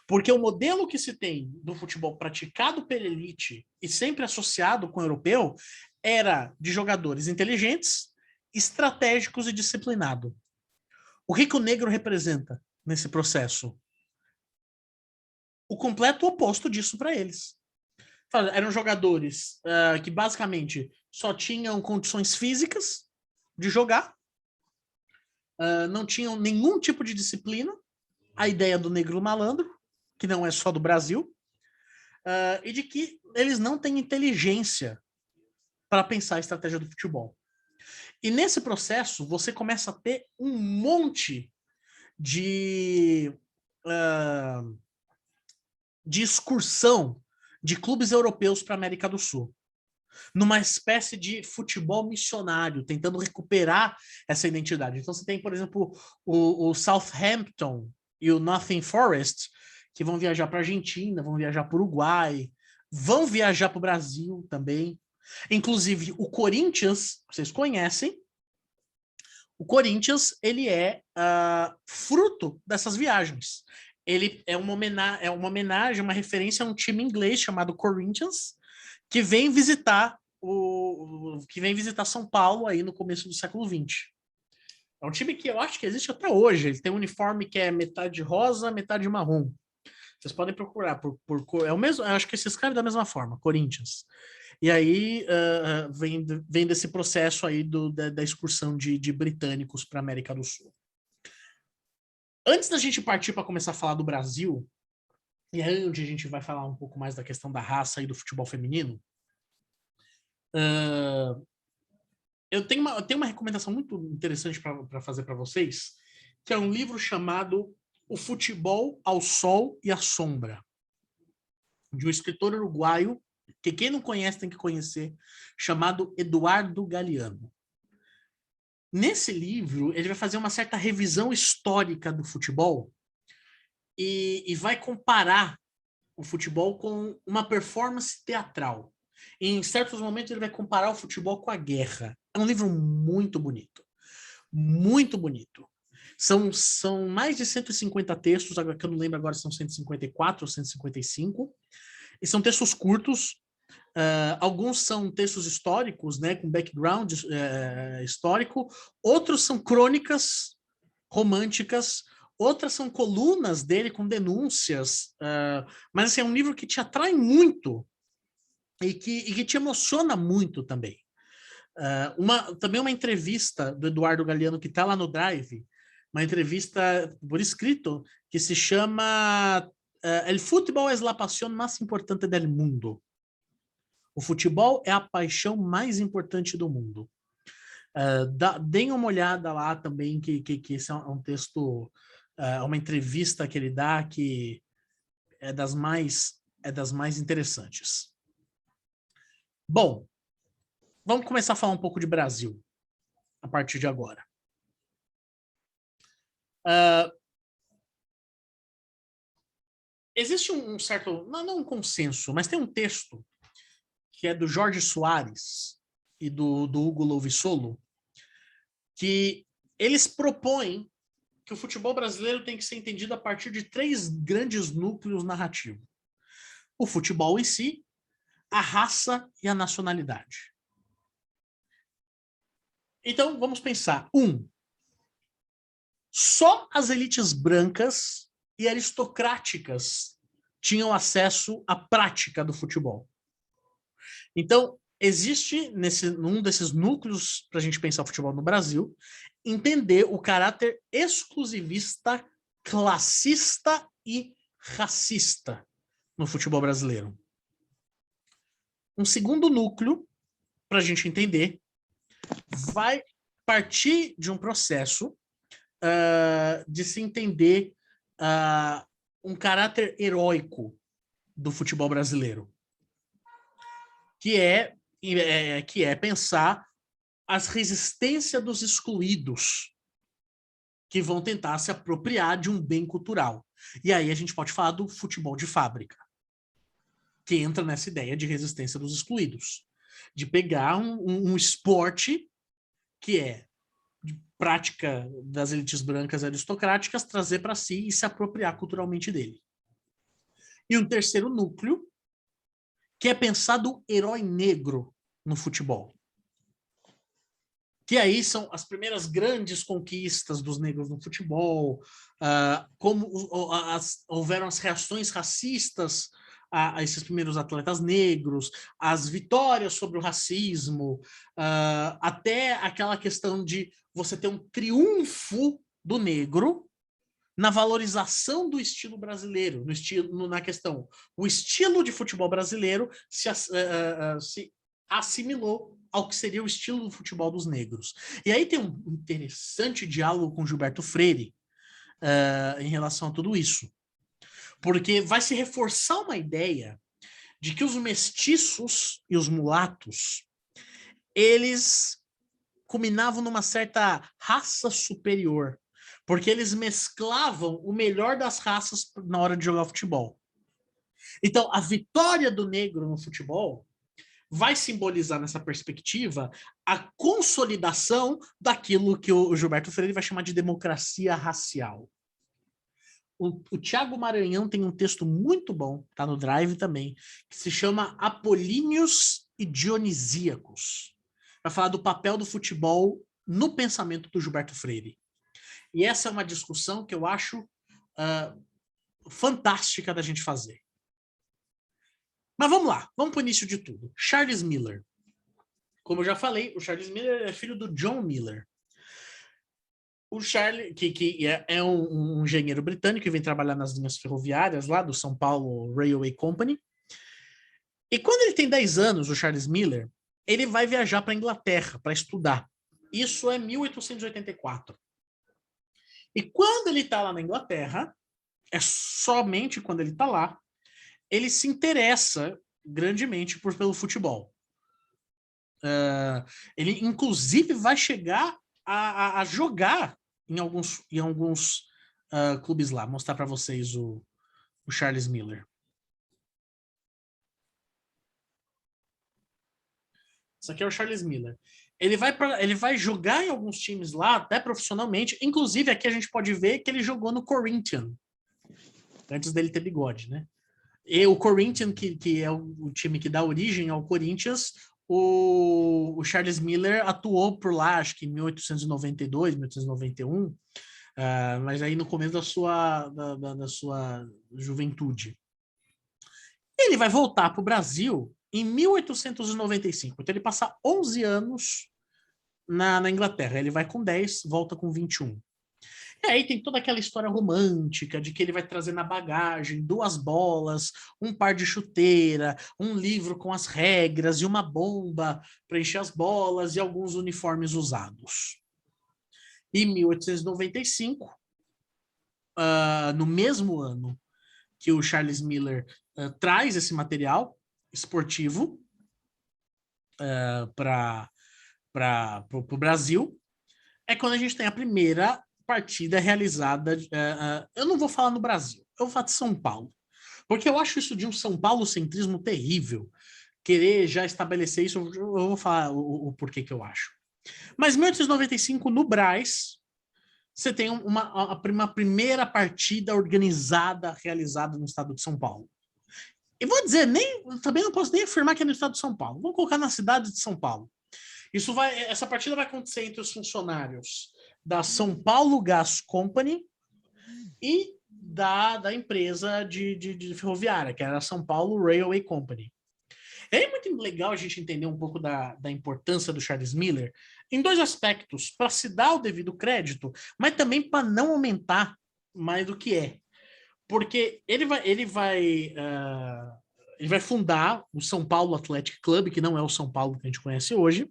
S2: Porque o modelo que se tem do futebol praticado pela elite e sempre associado com o europeu era de jogadores inteligentes, estratégicos e disciplinados. O que o negro representa nesse processo? O completo oposto disso para eles. Eram jogadores que basicamente só tinham condições físicas de jogar, não tinham nenhum tipo de disciplina, a ideia do negro malandro, que não é só do Brasil, e de que eles não têm inteligência para pensar a estratégia do futebol. E nesse processo, você começa a ter um monte de excursão de clubes europeus para a América do Sul, numa espécie de futebol missionário, tentando recuperar essa identidade. Então você tem, por exemplo, o Southampton e o Nottingham Forest, que vão viajar para a Argentina, vão viajar para o Uruguai, vão viajar para o Brasil também. Inclusive, o Corinthians, vocês conhecem, o Corinthians, ele é fruto dessas viagens. Ele é uma homenagem, uma referência a um time inglês chamado Corinthians, que vem visitar São Paulo aí no começo do século XX. É um time que eu acho que existe até hoje. Ele tem um uniforme que é metade rosa, metade marrom. Vocês podem procurar por cor. É o mesmo, eu acho que se escreve da mesma forma, Corinthians. E aí vem desse processo aí da excursão de britânicos para a América do Sul. Antes da gente partir para começar a falar do Brasil, e aí onde a gente vai falar um pouco mais da questão da raça e do futebol feminino, eu tenho uma recomendação muito interessante para fazer para vocês, que é um livro chamado O Futebol ao Sol e à Sombra, de um escritor uruguaio, que quem não conhece tem que conhecer, chamado Eduardo Galeano. Nesse livro, ele vai fazer uma certa revisão histórica do futebol e vai comparar o futebol com uma performance teatral. Em certos momentos, ele vai comparar o futebol com a guerra. É um livro muito bonito. Muito bonito. São mais de 150 textos, agora que eu não lembro agora se são 154 ou 155. E são textos curtos. Alguns são textos históricos, né, com background histórico. Outros são crônicas românticas. Outras são colunas dele com denúncias. Mas assim, é um livro que te atrai muito e que te emociona muito também. Também uma entrevista do Eduardo Galeano, que está lá no Drive, uma entrevista por escrito, que se chama El fútbol es la pasión más importante del mundo. O futebol é a paixão mais importante do mundo. Deem uma olhada lá também, que esse é um texto, uma entrevista que ele dá, que é das mais interessantes. Bom, vamos começar a falar um pouco de Brasil, a partir de agora. Existe um certo, não um consenso, mas tem um texto que é do Jorge Soares e do Hugo Lovisolo, que eles propõem que o futebol brasileiro tem que ser entendido a partir de 3 grandes núcleos narrativos. O futebol em si, a raça e a nacionalidade. Então, vamos pensar. Só as elites brancas e aristocráticas tinham acesso à prática do futebol. Então, existe num desses núcleos para a gente pensar o futebol no Brasil, entender o caráter exclusivista, classista e racista no futebol brasileiro. Um segundo núcleo, para a gente entender, vai partir de um processo de se entender um caráter heróico do futebol brasileiro, que é pensar as resistências dos excluídos que vão tentar se apropriar de um bem cultural. E aí a gente pode falar do futebol de fábrica, que entra nessa ideia de resistência dos excluídos, de pegar um esporte que é de prática das elites brancas aristocráticas, trazer para si e se apropriar culturalmente dele. E um terceiro núcleo, que é pensar do herói negro no futebol. Que aí são as primeiras grandes conquistas dos negros no futebol, como houveram as reações racistas a esses primeiros atletas negros, as vitórias sobre o racismo, até aquela questão de você ter um triunfo do negro na valorização do estilo brasileiro, na questão, o estilo de futebol brasileiro se assimilou ao que seria o estilo do futebol dos negros. E aí tem um interessante diálogo com Gilberto Freire em relação a tudo isso. Porque vai se reforçar uma ideia de que os mestiços e os mulatos, eles culminavam numa certa raça superior, porque eles mesclavam o melhor das raças na hora de jogar futebol. Então, a vitória do negro no futebol vai simbolizar nessa perspectiva a consolidação daquilo que o Gilberto Freire vai chamar de democracia racial. O Thiago Maranhão tem um texto muito bom, tá no Drive também, que se chama Apolíneos e Dionisíacos. Vai falar do papel do futebol no pensamento do Gilberto Freire. E essa é uma discussão que eu acho fantástica da gente fazer. Mas vamos lá, vamos para o início de tudo. Charles Miller. Como eu já falei, o Charles Miller é filho do John Miller. O Charlie, que é um engenheiro britânico que vem trabalhar nas linhas ferroviárias lá do São Paulo Railway Company. E quando ele tem 10 anos, o Charles Miller, ele vai viajar para a Inglaterra para estudar. Isso é 1884. E quando ele está lá na Inglaterra, é somente quando ele está lá, ele se interessa grandemente pelo futebol. Ele, inclusive, vai chegar a jogar em alguns clubes lá. Vou mostrar para vocês o Charles Miller. Isso aqui é o Charles Miller. Ele vai jogar em alguns times lá, até profissionalmente. Inclusive, aqui a gente pode ver que ele jogou no Corinthians, antes dele ter bigode, né? E o Corinthians, que é o time que dá origem ao Corinthians, o Charles Miller atuou por lá, acho que em 1892, 1891, mas aí no começo da sua juventude. Ele vai voltar para o Brasil em 1895, então ele passa 11 anos na Inglaterra. Ele vai com 10, volta com 21. E aí tem toda aquela história romântica de que ele vai trazer na bagagem 2 bolas, um par de chuteira, um livro com as regras e uma bomba para encher as bolas e alguns uniformes usados. Em 1895, no mesmo ano que o Charles Miller traz esse material esportivo para o Brasil, é quando a gente tem a primeira partida realizada, eu não vou falar no Brasil, eu vou falar de São Paulo, porque eu acho isso de um São Paulo-centrismo terrível, querer já estabelecer isso, eu vou falar o porquê que eu acho. Mas em 1895, no Brás, você tem uma primeira partida organizada, realizada no estado de São Paulo. E vou dizer, também não posso nem afirmar que é no estado de São Paulo, vou colocar na cidade de São Paulo. Essa partida vai acontecer entre os funcionários da São Paulo Gas Company e da empresa de ferroviária, que era a São Paulo Railway Company. É muito legal a gente entender um pouco da importância do Charles Miller em 2 aspectos, para se dar o devido crédito, mas também para não aumentar mais do que é. Porque ele vai fundar o São Paulo Athletic Club, que não é o São Paulo que a gente conhece hoje,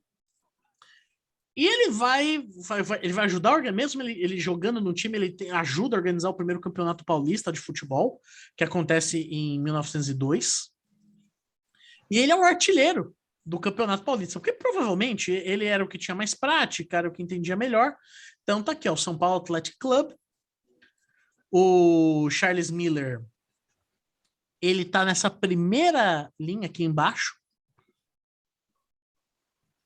S2: e ele vai ajudar, mesmo ele jogando no time, ele ajuda a organizar o primeiro campeonato paulista de futebol, que acontece em 1902. E ele é o artilheiro do campeonato paulista, porque provavelmente ele era o que tinha mais prática, era o que entendia melhor. Então tá aqui, ó, o São Paulo Athletic Club. O Charles Miller, ele tá nessa primeira linha aqui embaixo.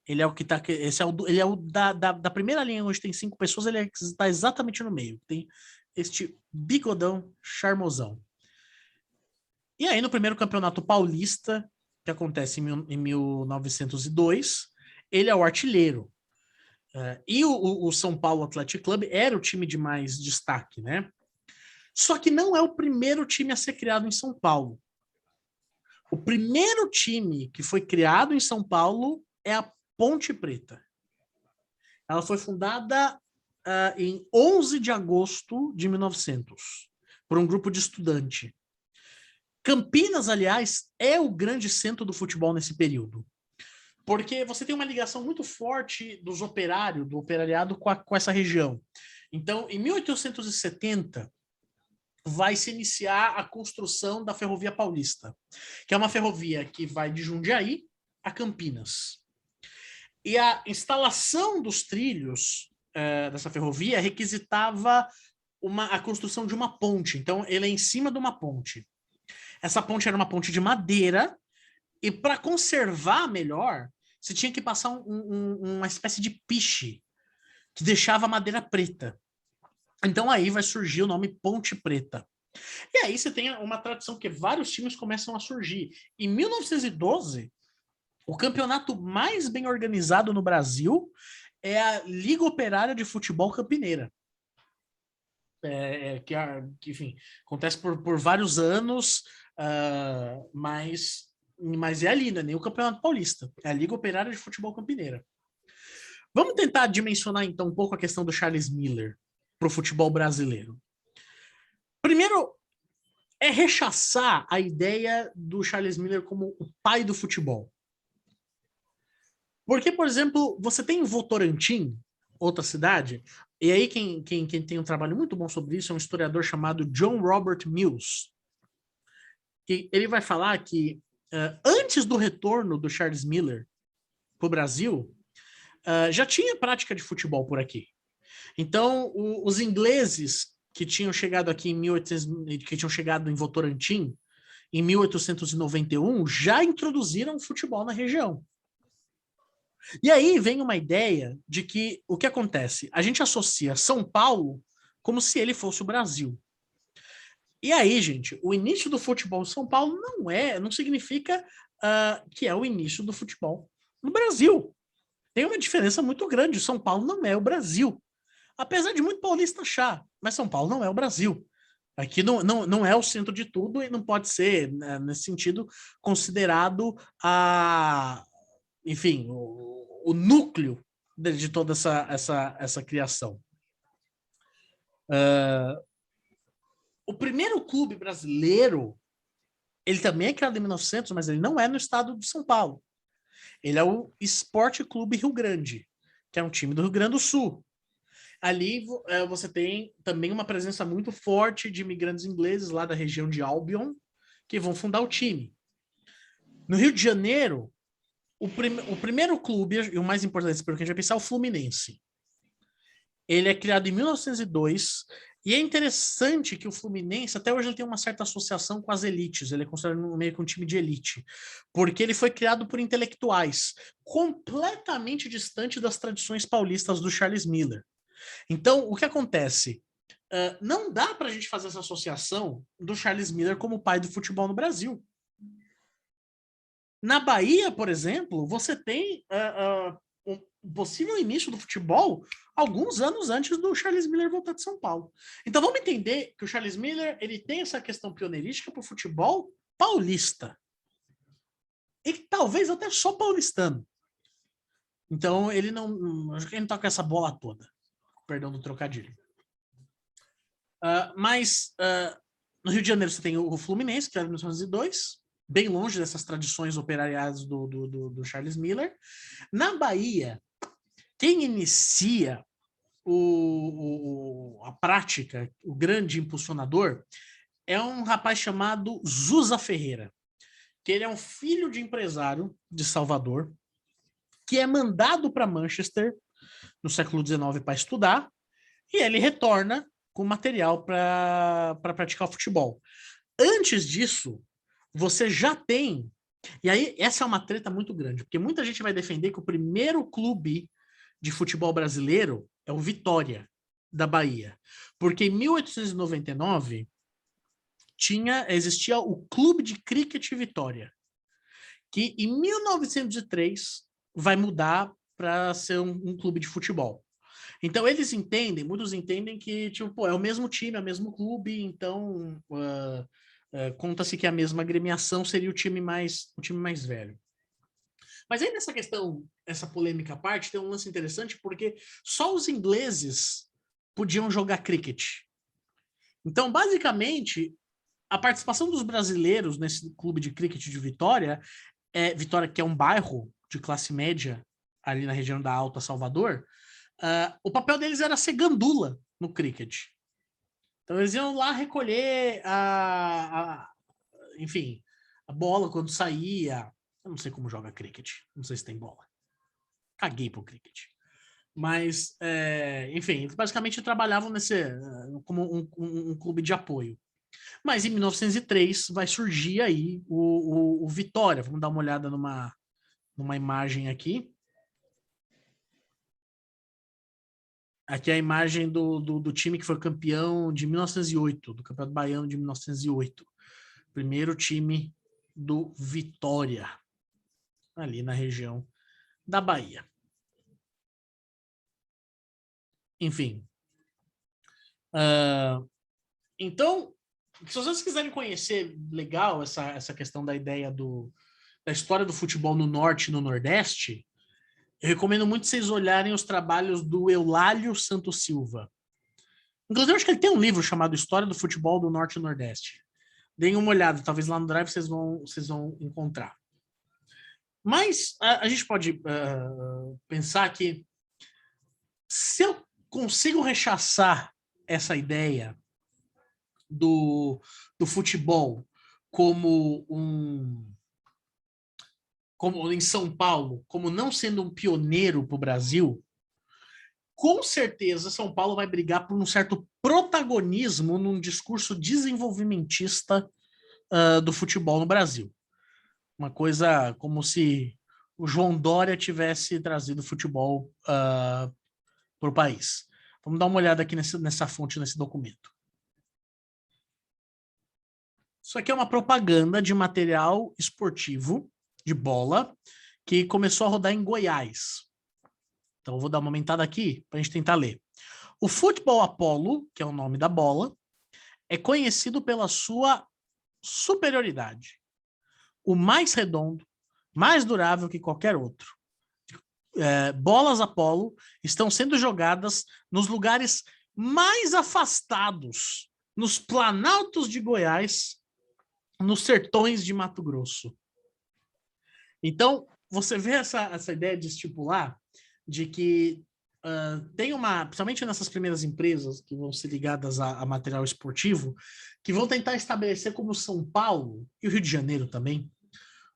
S2: Ele é o que tá. Ele é o da primeira linha, onde tem 5 pessoas, ele está exatamente no meio. Tem este bigodão charmosão. E aí, no primeiro campeonato paulista, que acontece em 1902, ele é o artilheiro. E o São Paulo Athletic Club era o time de mais destaque, né? Só que não é o primeiro time a ser criado em São Paulo. O primeiro time que foi criado em São Paulo é a Ponte Preta. Ela foi fundada em 11 de agosto de 1900, por um grupo de estudante. Campinas, aliás, é o grande centro do futebol nesse período. Porque você tem uma ligação muito forte do operariado com essa região. Então, em 1870, vai se iniciar a construção da Ferrovia Paulista, que é uma ferrovia que vai de Jundiaí a Campinas. E a instalação dos trilhos dessa ferrovia requisitava a construção de uma ponte. Então, ele é em cima de uma ponte. Essa ponte era uma ponte de madeira, e para conservar melhor, você tinha que passar uma espécie de piche, que deixava a madeira preta. Então aí vai surgir o nome Ponte Preta. E aí você tem uma tradição que vários times começam a surgir. Em 1912, o campeonato mais bem organizado no Brasil é a Liga Operária de Futebol Campineira. Que, enfim, acontece por vários anos, mas é ali, não é nem o Campeonato Paulista, é a Liga Operária de Futebol Campineira. Vamos tentar dimensionar, então, um pouco a questão do Charles Miller para o futebol brasileiro. Primeiro, é rechaçar a ideia do Charles Miller como o pai do futebol. Porque, por exemplo, você tem em Votorantim, outra cidade, e aí quem tem um trabalho muito bom sobre isso é um historiador chamado John Robert Mills, que ele vai falar que antes do retorno do Charles Miller para o Brasil, já tinha prática de futebol por aqui. Então, os ingleses que tinham chegado aqui que tinham chegado em Votorantim em 1891 já introduziram o futebol na região. E aí vem uma ideia de que o que acontece? A gente associa São Paulo como se ele fosse o Brasil. E aí, gente, o início do futebol em São Paulo não significa que é o início do futebol no Brasil. Tem uma diferença muito grande. São Paulo não é o Brasil. Apesar de muito paulista achar, mas São Paulo não é o Brasil. Aqui não é o centro de tudo e não pode ser, né, nesse sentido, considerado enfim, o núcleo de toda essa criação. O primeiro clube brasileiro, ele também é criado em 1900, mas ele não é no estado de São Paulo. Ele é o Esporte Clube Rio Grande, que é um time do Rio Grande do Sul. Ali você tem também uma presença muito forte de imigrantes ingleses lá da região de Albion, que vão fundar o time. No Rio de Janeiro, o primeiro clube, e o mais importante, pelo que a gente vai pensar, é o Fluminense. Ele é criado em 1902, e é interessante que o Fluminense, até hoje, ele tem uma certa associação com as elites, ele é considerado meio que um time de elite, porque ele foi criado por intelectuais, completamente distante das tradições paulistas do Charles Miller. Então, o que acontece? Não dá para a gente fazer essa associação do Charles Miller como pai do futebol no Brasil. Na Bahia, por exemplo, você tem um possível início do futebol alguns anos antes do Charles Miller voltar de São Paulo. Então vamos entender que o Charles Miller ele tem essa questão pioneirística para o futebol paulista. E talvez até só paulistano. Então ele acho que ele não toca essa bola toda. Perdão do trocadilho. Mas no Rio de Janeiro você tem o Fluminense, que era em 1902, bem longe dessas tradições operariadas do Charles Miller. Na Bahia, quem inicia a prática, o grande impulsionador, é um rapaz chamado Zusa Ferreira, que ele é um filho de empresário de Salvador, que é mandado para Manchester no século XIX para estudar, e ele retorna com material para praticar o futebol. Antes disso, você já tem... E aí, essa é uma treta muito grande, porque muita gente vai defender que o primeiro clube de futebol brasileiro é o Vitória, da Bahia. Porque em 1899 existia o Clube de Cricket Vitória, que em 1903 vai mudar para ser um clube de futebol. Então muitos entendem que tipo, é o mesmo time, é o mesmo clube, então conta-se que a mesma agremiação seria o time mais velho. Mas aí nessa questão, essa polêmica à parte, tem um lance interessante porque só os ingleses podiam jogar cricket. Então, basicamente, a participação dos brasileiros nesse clube de cricket de Vitória, Vitória que é um bairro de classe média ali na região da Alta Salvador, o papel deles era ser gandula no cricket. Então eles iam lá recolher enfim, a bola quando saía. Eu não sei como joga cricket, não sei se tem bola. Caguei pro cricket. Mas, enfim, eles basicamente trabalhavam como um clube de apoio. Mas em 1903 vai surgir aí o Vitória. Vamos dar uma olhada numa imagem aqui. Aqui é a imagem do time que foi campeão de 1908, do Campeonato Baiano de 1908. Primeiro time do Vitória, ali na região da Bahia. Enfim. Então, se vocês quiserem conhecer legal essa questão da ideia da história do futebol no Norte e no Nordeste, eu recomendo muito vocês olharem os trabalhos do Eulálio Santos Silva. Inclusive, eu acho que ele tem um livro chamado História do Futebol do Norte e Nordeste. Deem uma olhada, talvez lá no Drive vocês vão encontrar. Mas a gente pode pensar que se eu consigo rechaçar essa ideia do futebol como em São Paulo, como não sendo um pioneiro para o Brasil, com certeza São Paulo vai brigar por um certo protagonismo num discurso desenvolvimentista do futebol no Brasil. Uma coisa como se o João Dória tivesse trazido futebol para o país. Vamos dar uma olhada aqui nessa fonte, nesse documento. Isso aqui é uma propaganda de material esportivo, de bola, que começou a rodar em Goiás. Então, eu vou dar uma aumentada aqui para a gente tentar ler. O futebol Apollo, que é o nome da bola, é conhecido pela sua superioridade. O mais redondo, mais durável que qualquer outro. Bolas Apollo estão sendo jogadas nos lugares mais afastados, nos planaltos de Goiás, nos sertões de Mato Grosso. Então, você vê essa ideia de estipular de que tem principalmente nessas primeiras empresas que vão ser ligadas a material esportivo, que vão tentar estabelecer como São Paulo, e o Rio de Janeiro também,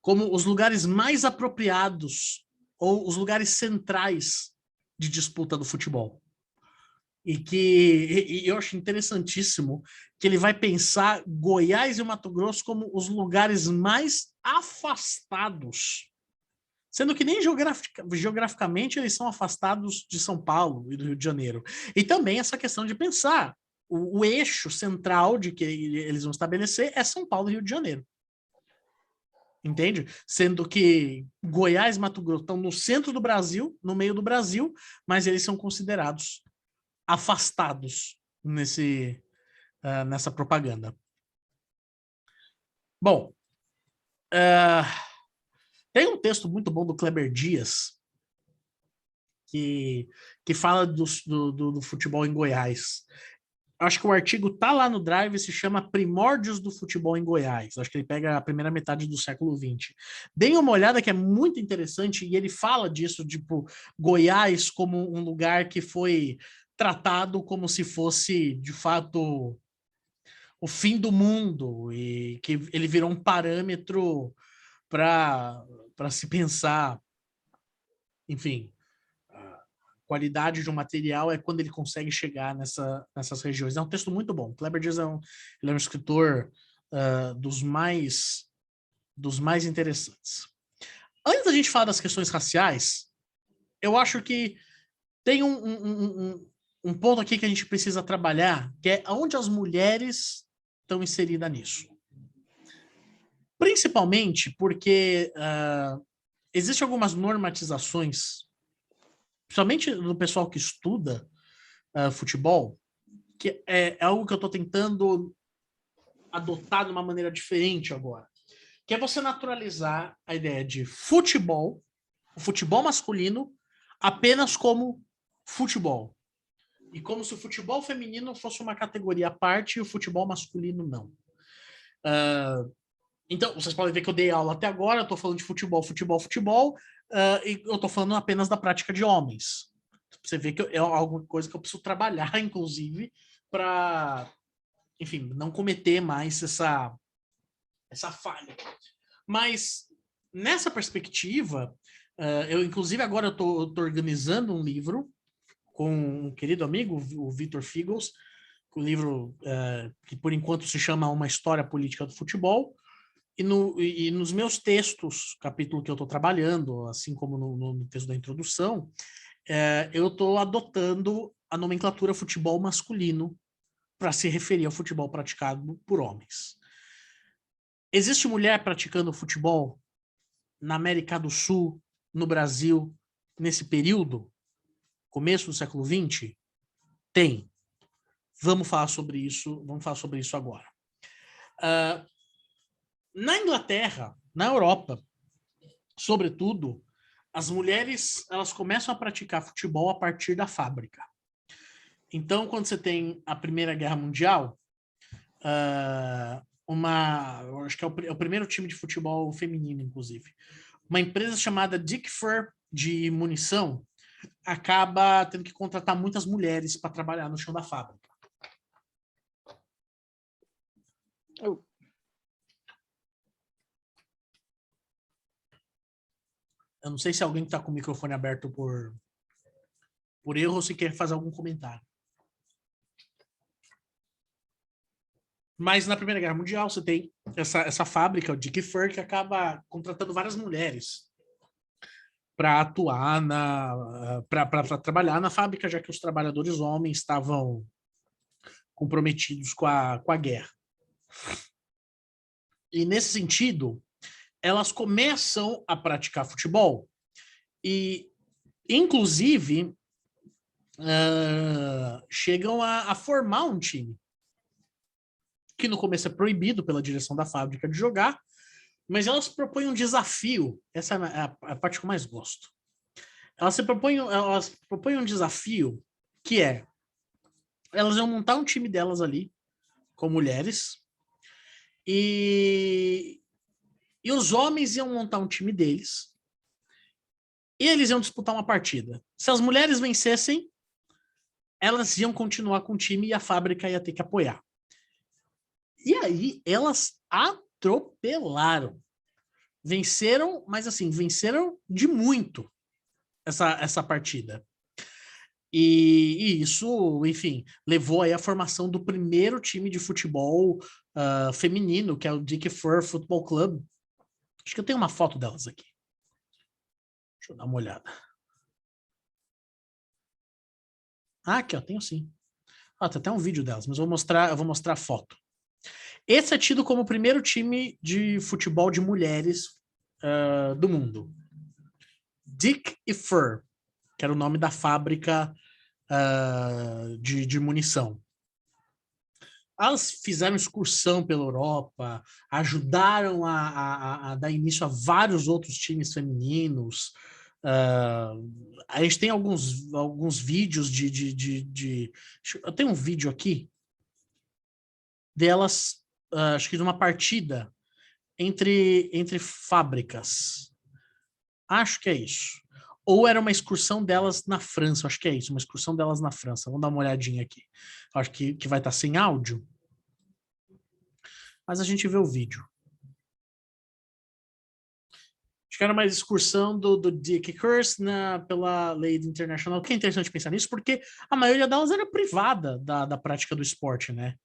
S2: como os lugares mais apropriados ou os lugares centrais de disputa do futebol. E eu acho interessantíssimo que ele vai pensar Goiás e o Mato Grosso como os lugares mais afastados, sendo que nem geograficamente eles são afastados de São Paulo e do Rio de Janeiro. E também essa questão de pensar o eixo central de que eles vão estabelecer é São Paulo e Rio de Janeiro. Entende? Sendo que Goiás e Mato Grosso estão no centro do Brasil, no meio do Brasil, mas eles são considerados afastados nessa propaganda. Bom, tem um texto muito bom do Kleber Dias que fala do futebol em Goiás. Acho que o artigo tá lá no Drive, se chama Primórdios do Futebol em Goiás. Acho que ele pega a primeira metade do século XX. Deem uma olhada que é muito interessante e ele fala disso, tipo, Goiás como um lugar que foi tratado como se fosse, de fato, o fim do mundo e que ele virou um parâmetro para se pensar, enfim, qualidade de um material é quando ele consegue chegar nessas regiões. É um texto muito bom. Kleber Dias ele é um escritor dos mais interessantes. Antes da gente falar das questões raciais, eu acho que tem um ponto aqui que a gente precisa trabalhar, que é onde as mulheres estão inseridas nisso. Principalmente porque existem algumas normatizações, principalmente do pessoal que estuda futebol, que é algo que eu estou tentando adotar de uma maneira diferente agora, que é você naturalizar a ideia de futebol, o futebol masculino, apenas como futebol. E como se o futebol feminino fosse uma categoria à parte e o futebol masculino não. Então, vocês podem ver que eu dei aula até agora, eu estou falando de futebol, e eu estou falando apenas da prática de homens. Você vê que é alguma coisa que eu preciso trabalhar, inclusive, para, enfim, não cometer mais essa falha. Mas, nessa perspectiva, eu, inclusive, agora eu estou organizando um livro com um querido amigo, o Vitor Figels, um livro que, por enquanto, se chama Uma História Política do Futebol. E nos meus textos, capítulo que eu estou trabalhando, assim como no texto da introdução, eu estou adotando a nomenclatura futebol masculino para se referir ao futebol praticado por homens. Existe mulher praticando futebol na América do Sul, no Brasil, nesse período, começo do século XX? Tem. Vamos falar sobre isso agora. Na Inglaterra, na Europa, sobretudo, as mulheres elas começam a praticar futebol a partir da fábrica. Então, quando você tem a Primeira Guerra Mundial, acho que é o primeiro time de futebol feminino, inclusive, uma empresa chamada Dick Fur de munição acaba tendo que contratar muitas mulheres para trabalhar no chão da fábrica. Eu não sei se alguém está com o microfone aberto por erro ou se quer fazer algum comentário. Mas na Primeira Guerra Mundial você tem essa fábrica, o Dick Fur, que acaba contratando várias mulheres para atuar para trabalhar na fábrica, já que os trabalhadores homens estavam comprometidos com a guerra. E nesse sentido, elas começam a praticar futebol e, inclusive, chegam a formar um time, que no começo é proibido pela direção da fábrica de jogar, mas elas propõem um desafio. Essa é a parte que eu mais gosto. Elas propõem um desafio que é: elas iam montar um time delas ali, com mulheres, e os homens iam montar um time deles, e eles iam disputar uma partida. Se as mulheres vencessem, elas iam continuar com o time e a fábrica ia ter que apoiar. E aí, elas atropelaram. Venceram, mas assim, venceram de muito essa partida. E isso, enfim, levou aí a formação do primeiro time de futebol feminino, que é o Dick Fur Football Club. Acho que eu tenho uma foto delas aqui. Deixa eu dar uma olhada. Aqui, ó, tenho sim. Tem até um vídeo delas, mas eu vou mostrar a foto. Esse é tido como o primeiro time de futebol de mulheres do mundo. Dick e Fur, que era o nome da fábrica de munição. Elas fizeram excursão pela Europa, ajudaram a dar início a vários outros times femininos. A gente tem alguns vídeos eu tenho um vídeo aqui delas, acho que de uma partida entre fábricas. Acho que é isso. Ou era uma excursão delas na França, acho que é isso, uma excursão delas na França. Vamos dar uma olhadinha aqui. Acho que vai estar sem áudio, mas a gente vê o vídeo. Acho que era uma excursão do Dick Curse pela Lady International. O que é interessante pensar nisso, porque a maioria delas era privada da prática do esporte, né?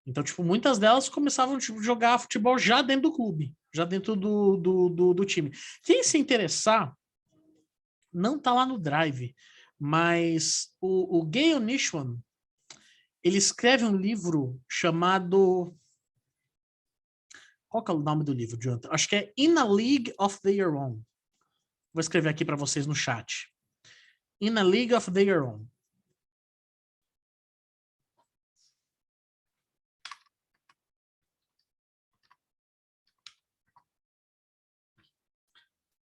S2: Então, tipo, muitas delas começavam a jogar futebol já dentro do clube, já dentro do time. Quem se interessar, não tá lá no Drive, mas o Gayle Nishwan, ele escreve um livro chamado... Qual que é o nome do livro, Jonathan? Acho que é In a League of Their Own. Vou escrever aqui para vocês no chat. In a League of Their Own.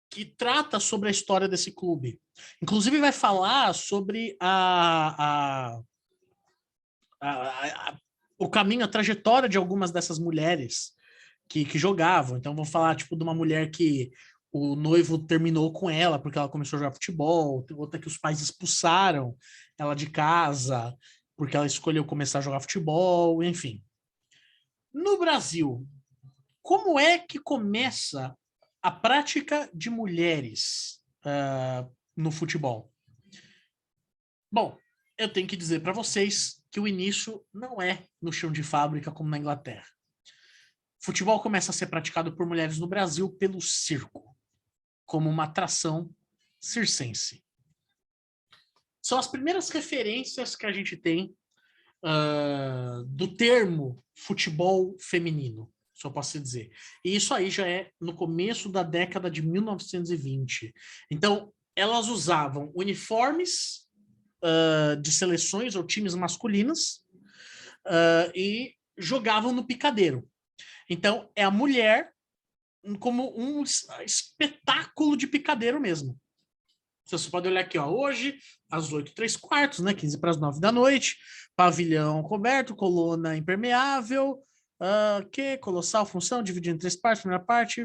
S2: Que trata sobre a história desse clube. Inclusive vai falar sobre o caminho, a trajetória de algumas dessas mulheres que jogavam. Então vão falar tipo de uma mulher que o noivo terminou com ela porque ela começou a jogar futebol, outra que os pais expulsaram ela de casa porque ela escolheu começar a jogar futebol, enfim. No Brasil, como é que começa a prática de mulheres no futebol? Bom, eu tenho que dizer para vocês que o início não é no chão de fábrica como na Inglaterra. Futebol começa a ser praticado por mulheres no Brasil pelo circo, como uma atração circense. São as primeiras referências que a gente tem do termo futebol feminino, se eu posso dizer. E isso aí já é no começo da década de 1920. Então, elas usavam uniformes de seleções ou times masculinas e jogavam no picadeiro. Então, é a mulher como um espetáculo de picadeiro mesmo. Você pode olhar aqui, ó, hoje, às 8h03, né, 15 para as 9 da noite, pavilhão coberto, coluna impermeável, colossal função, dividido em 3 partes, primeira parte,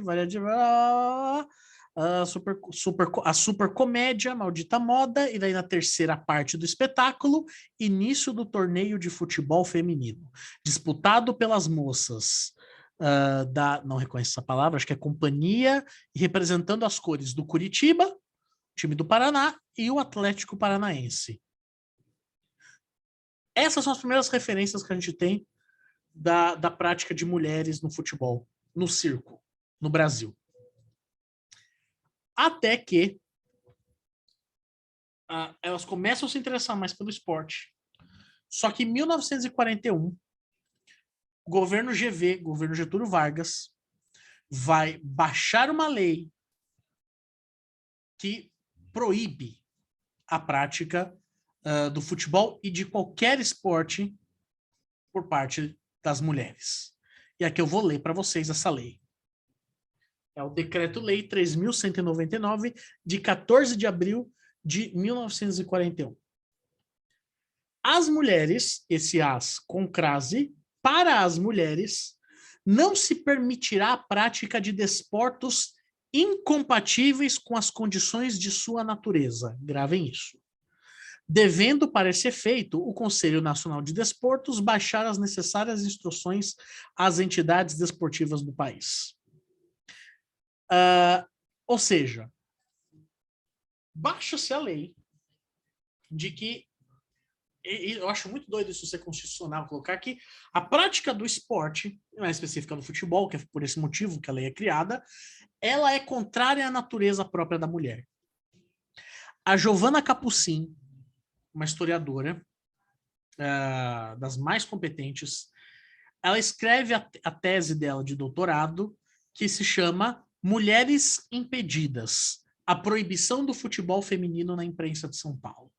S2: a super comédia, maldita moda, e daí na terceira parte do espetáculo, início do torneio de futebol feminino, disputado pelas moças não reconheço essa palavra, acho que é companhia, e representando as cores do Curitiba, time do Paraná, e o Atlético Paranaense. Essas são as primeiras referências que a gente tem da prática de mulheres no futebol, no circo, no Brasil. Até que elas começam a se interessar mais pelo esporte. Só que em 1941, o governo GV, governo Getúlio Vargas, vai baixar uma lei que proíbe a prática do futebol e de qualquer esporte por parte das mulheres. E aqui eu vou ler para vocês essa lei. É o Decreto-Lei 3.199, de 14 de abril de 1941. As mulheres, esse as com crase, para as mulheres, não se permitirá a prática de desportos incompatíveis com as condições de sua natureza. Gravem isso. Devendo, para esse efeito, o Conselho Nacional de Desportos baixar as necessárias instruções às entidades desportivas do país. Ou seja, baixa-se a lei de que, e eu acho muito doido isso ser constitucional, colocar que a prática do esporte, mais específica do futebol, que é por esse motivo que a lei é criada, ela é contrária à natureza própria da mulher. A Giovanna Capucin, uma historiadora das mais competentes, ela escreve a tese dela de doutorado, que se chama Mulheres Impedidas, a proibição do futebol feminino na imprensa de São Paulo.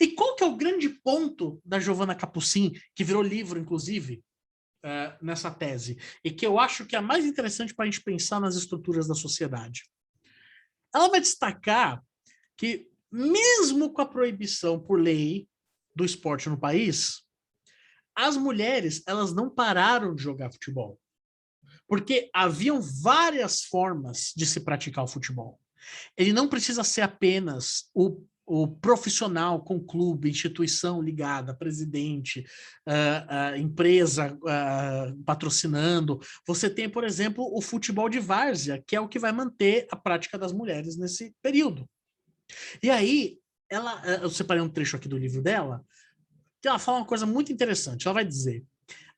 S2: E qual que é o grande ponto da Giovanna Capucin, que virou livro, inclusive, nessa tese, e que eu acho que é a mais interessante para a gente pensar nas estruturas da sociedade? Ela vai destacar que, mesmo com a proibição por lei do esporte no país, as mulheres, elas não pararam de jogar futebol. Porque haviam várias formas de se praticar o futebol. Ele não precisa ser apenas o profissional com clube, instituição ligada, presidente, empresa patrocinando. Você tem, por exemplo, o futebol de várzea, que é o que vai manter a prática das mulheres nesse período. E aí, eu separei um trecho aqui do livro dela, que ela fala uma coisa muito interessante. Ela vai dizer: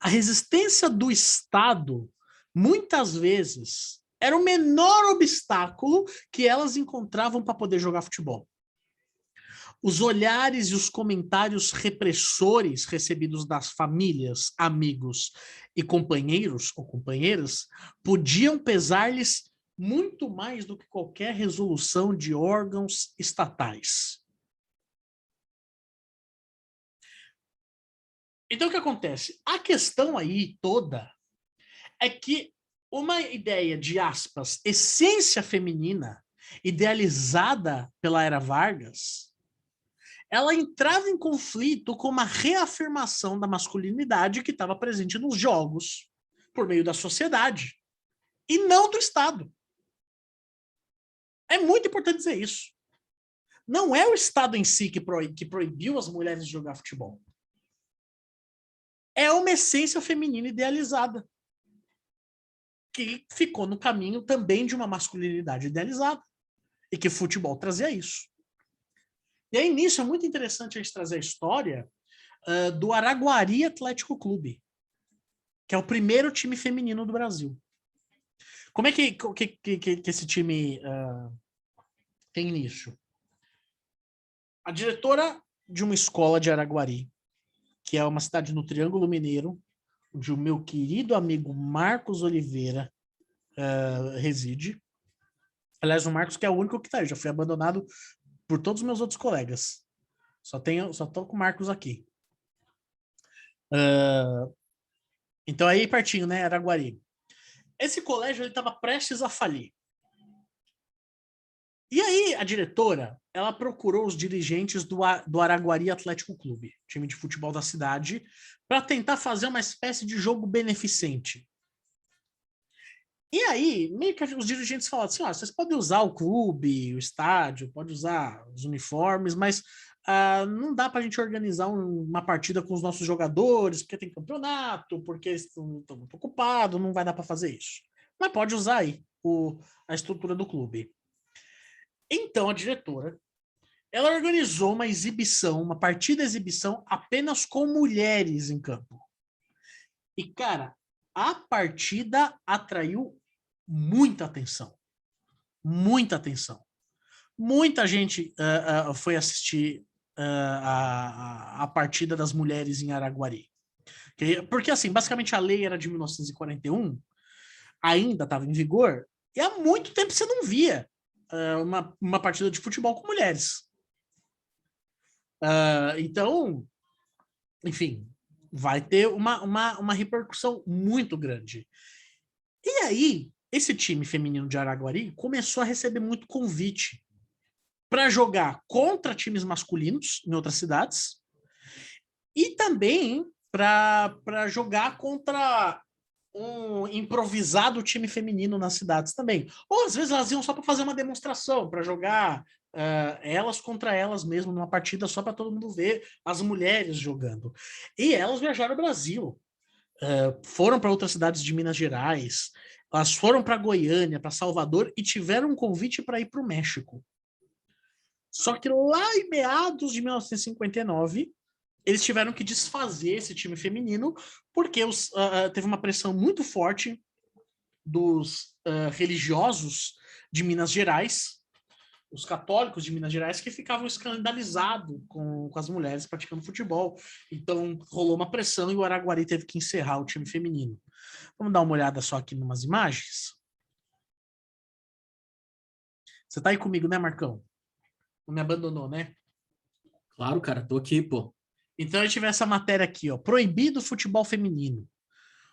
S2: a resistência do Estado, muitas vezes, era o menor obstáculo que elas encontravam para poder jogar futebol. Os olhares e os comentários repressores recebidos das famílias, amigos e companheiros ou companheiras podiam pesar-lhes muito mais do que qualquer resolução de órgãos estatais. Então, o que acontece? A questão aí toda é que uma ideia de, aspas, essência feminina, idealizada pela Era Vargas, ela entrava em conflito com uma reafirmação da masculinidade que estava presente nos jogos, por meio da sociedade, e não do Estado. É muito importante dizer isso. Não é o Estado em si que proibiu as mulheres de jogar futebol. É uma essência feminina idealizada, que ficou no caminho também de uma masculinidade idealizada, e que o futebol trazia isso. E aí, nisso, é muito interessante a gente trazer a história do Araguari Atlético Clube, que é o primeiro time feminino do Brasil. Como é que esse time tem início? A diretora de uma escola de Araguari, que é uma cidade no Triângulo Mineiro, onde o meu querido amigo Marcos Oliveira reside. Aliás, o Marcos que é o único que está aí, já foi abandonado por todos os meus outros colegas. Só tô com o Marcos aqui. Então aí pertinho, né? Araguari. Esse colégio ele estava prestes a falir. E aí a diretora, ela procurou os dirigentes do Araguari Atlético Clube, time de futebol da cidade, para tentar fazer uma espécie de jogo beneficente. E aí, meio que os dirigentes falaram assim, vocês podem usar o clube, o estádio, pode usar os uniformes, mas não dá para a gente organizar uma partida com os nossos jogadores, porque tem campeonato, porque estão muito ocupados, não vai dar para fazer isso. Mas pode usar aí a estrutura do clube. Então a diretora, ela organizou uma exibição, uma partida exibição apenas com mulheres em campo. E, cara, a partida atraiu muita atenção. Muita atenção. Muita gente foi assistir a partida das mulheres em Araguari. Porque, assim, basicamente a lei era de 1941, ainda estava em vigor, e há muito tempo você não via uma partida de futebol com mulheres. Então, enfim, vai ter uma repercussão muito grande. E aí, esse time feminino de Araguari começou a receber muito convite para jogar contra times masculinos em outras cidades e também para jogar contra um improvisado time feminino nas cidades também. Ou às vezes elas iam só para fazer uma demonstração, para jogar elas contra elas mesmo, numa partida só para todo mundo ver as mulheres jogando. E elas viajaram ao Brasil, foram para outras cidades de Minas Gerais, elas foram para Goiânia, para Salvador e tiveram um convite para ir para o México. Só que lá em meados de 1959, eles tiveram que desfazer esse time feminino porque teve uma pressão muito forte dos religiosos de Minas Gerais, os católicos de Minas Gerais, que ficavam escandalizados com as mulheres praticando futebol. Então rolou uma pressão e o Araguari teve que encerrar o time feminino. Vamos dar uma olhada só aqui em umas imagens? Você tá aí comigo, né, Marcão? Não me abandonou, né?
S1: Claro, cara, tô aqui, pô.
S2: Então eu tive essa matéria aqui, ó. Proibido o futebol feminino.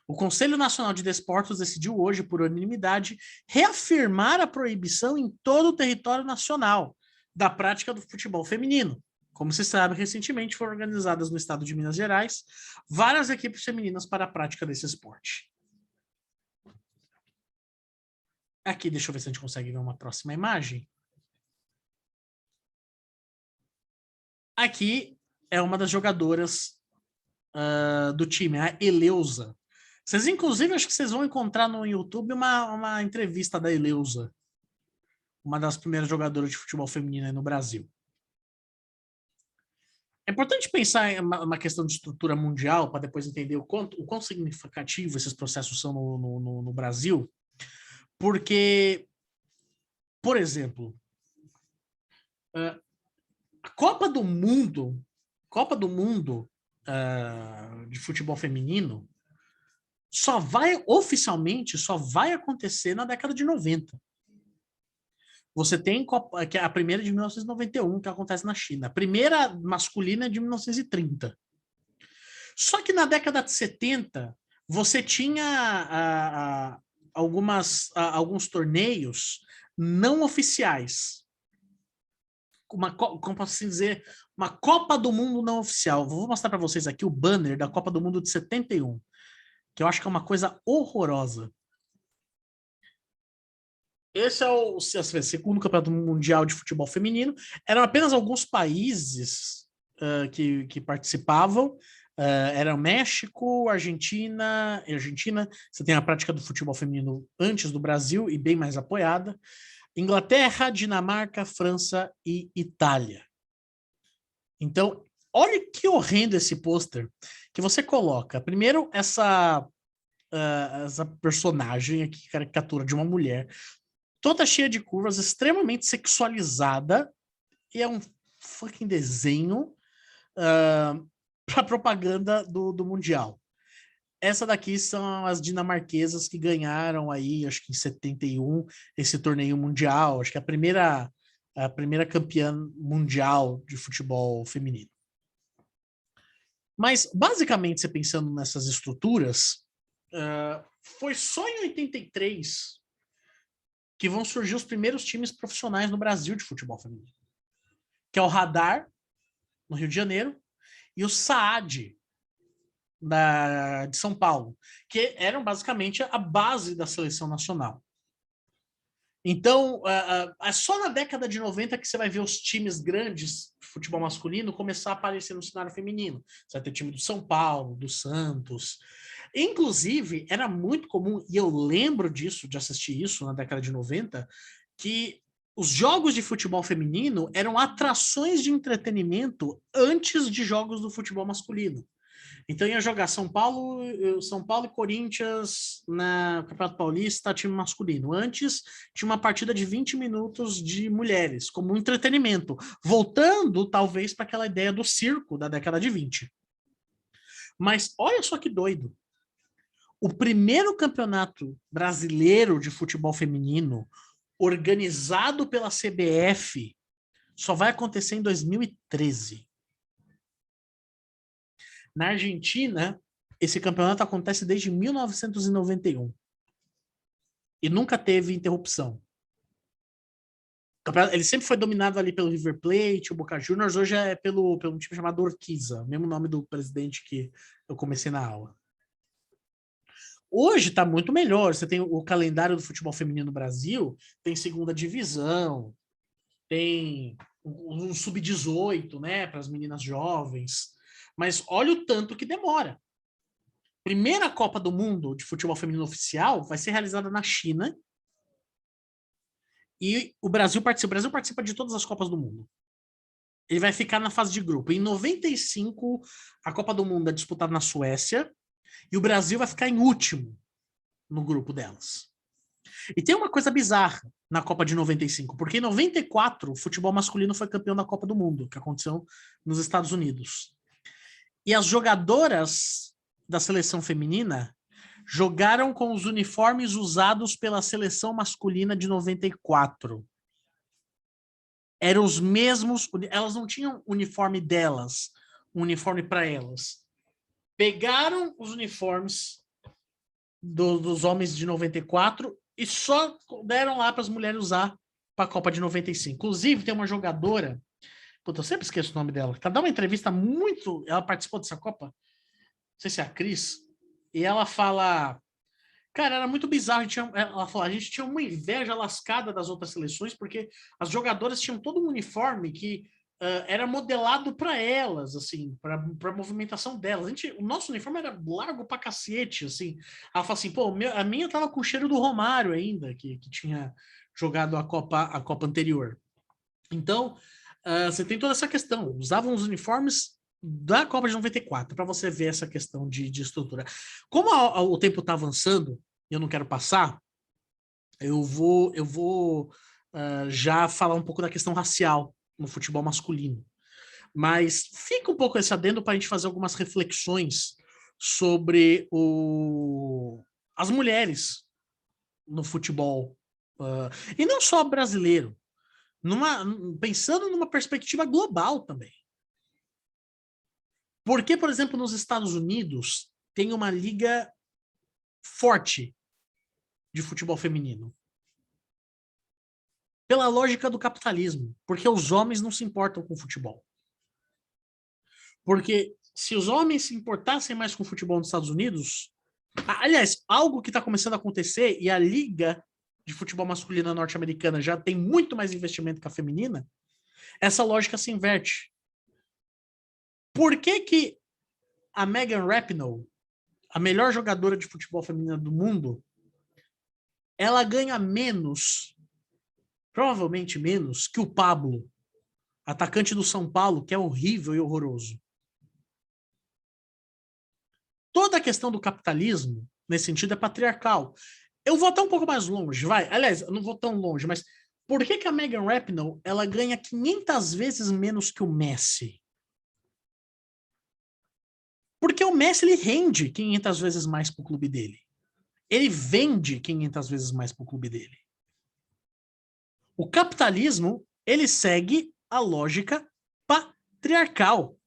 S2: O Conselho Nacional de Desportos decidiu hoje, por unanimidade, reafirmar a proibição em todo o território nacional da prática do futebol feminino. Como se sabe, recentemente foram organizadas no estado de Minas Gerais várias equipes femininas para a prática desse esporte. Aqui, deixa eu ver se a gente consegue ver uma próxima imagem. Aqui é uma das jogadoras do time, a Eleusa. Vocês, inclusive, acho que vocês vão encontrar no YouTube uma entrevista da Eleusa, uma das primeiras jogadoras de futebol feminino no Brasil. É importante pensar em uma questão de estrutura mundial para depois entender o quão significativo esses processos são no Brasil, porque, por exemplo, a Copa do Mundo de futebol feminino oficialmente só vai acontecer na década de 90. Você tem a primeira de 1991, que acontece na China. A primeira masculina é de 1930. Só que na década de 70, você tinha alguns torneios não oficiais. Como posso assim dizer? Uma Copa do Mundo não oficial. Vou mostrar para vocês aqui o banner da Copa do Mundo de 71, que eu acho que é uma coisa horrorosa. Esse é o segundo campeonato mundial de futebol feminino. Eram apenas alguns países que participavam. Era México, Argentina. Você tem a prática do futebol feminino antes do Brasil e bem mais apoiada. Inglaterra, Dinamarca, França e Itália. Então, olha que horrendo esse pôster que você coloca. Primeiro, essa personagem aqui, caricatura de uma mulher, toda cheia de curvas, extremamente sexualizada, e é um fucking desenho para propaganda do Mundial. Essa daqui são as dinamarquesas que ganharam aí, acho que em 71, esse torneio mundial. Acho que a primeira a primeira campeã mundial de futebol feminino. Mas, basicamente, você pensando nessas estruturas, foi só em 83 que vão surgir os primeiros times profissionais no Brasil de futebol feminino. Que é o Radar, no Rio de Janeiro, e o SAAD, de São Paulo, que eram basicamente a base da seleção nacional. Então, é só na década de 90 que você vai ver os times grandes de futebol masculino começar a aparecer no cenário feminino. Você vai ter time do São Paulo, do Santos. Inclusive, era muito comum, e eu lembro disso, de assistir isso na década de 90, que os jogos de futebol feminino eram atrações de entretenimento antes de jogos do futebol masculino. Então ia jogar São Paulo e Corinthians na Campeonato Paulista, time masculino. Antes tinha uma partida de 20 minutos de mulheres, como um entretenimento, voltando talvez para aquela ideia do circo da década de 20. Mas olha só que doido. O primeiro campeonato brasileiro de futebol feminino, organizado pela CBF, só vai acontecer em 2013. Na Argentina, esse campeonato acontece desde 1991. E nunca teve interrupção. Ele sempre foi dominado ali pelo River Plate, o Boca Juniors, hoje é pelo um time chamado Urquiza, mesmo nome do presidente que eu comecei na aula. Hoje está muito melhor. Você tem o calendário do futebol feminino no Brasil, tem segunda divisão, tem um sub-18, né, para as meninas jovens. Mas olha o tanto que demora. Primeira Copa do Mundo de futebol feminino oficial vai ser realizada na China. E o Brasil participa de todas as Copas do Mundo. Ele vai ficar na fase de grupo. Em 95, a Copa do Mundo é disputada na Suécia. E o Brasil vai ficar em último no grupo delas. E tem uma coisa bizarra na Copa de 95, porque em 94 o futebol masculino foi campeão da Copa do Mundo, que aconteceu nos Estados Unidos. E as jogadoras da seleção feminina jogaram com os uniformes usados pela seleção masculina de 94. Eram os mesmos, elas não tinham uniforme delas, um uniforme para elas. Pegaram os uniformes dos homens de 94 e só deram lá para as mulheres usar para a Copa de 95. Inclusive, tem uma jogadora, puta, eu sempre esqueço o nome dela, tá dando uma entrevista muito... Ela participou dessa Copa, não sei se é a Cris, e ela fala... Cara, era muito bizarro. Ela falou, a gente tinha uma inveja lascada das outras seleções, porque as jogadoras tinham todo um uniforme que era modelado para elas, assim, para a movimentação delas. O nosso uniforme era largo pra cacete, assim. Ela fala assim, pô, a minha tava com o cheiro do Romário ainda, que tinha jogado a Copa anterior. Então, você tem toda essa questão. Usavam os uniformes da Copa de 94, para você ver essa questão de estrutura. Como o tempo está avançando, e eu não quero passar, eu vou já falar um pouco da questão racial no futebol masculino. Mas fica um pouco esse adendo para a gente fazer algumas reflexões sobre as mulheres no futebol. E não só brasileiro. Pensando numa perspectiva global também. Porque, por exemplo, nos Estados Unidos tem uma liga forte de futebol feminino. Pela lógica do capitalismo. Porque os homens não se importam com futebol. Porque se os homens se importassem mais com futebol nos Estados Unidos... Aliás, algo que está começando a acontecer, e a liga de futebol masculina norte-americana já tem muito mais investimento que a feminina, essa lógica se inverte. Por que a Megan Rapinoe, a melhor jogadora de futebol feminina do mundo, ela ganha menos, provavelmente menos, que o Pablo, atacante do São Paulo, que é horrível e horroroso? Toda a questão do capitalismo, nesse sentido, é patriarcal. Eu vou até um pouco mais longe, vai. Aliás, eu não vou tão longe, mas por que a Megan Rapinoe, ela ganha 500 vezes menos que o Messi? Porque o Messi, ele rende 500 vezes mais para o clube dele. Ele vende 500 vezes mais para o clube dele. O capitalismo ele segue a lógica patriarcal.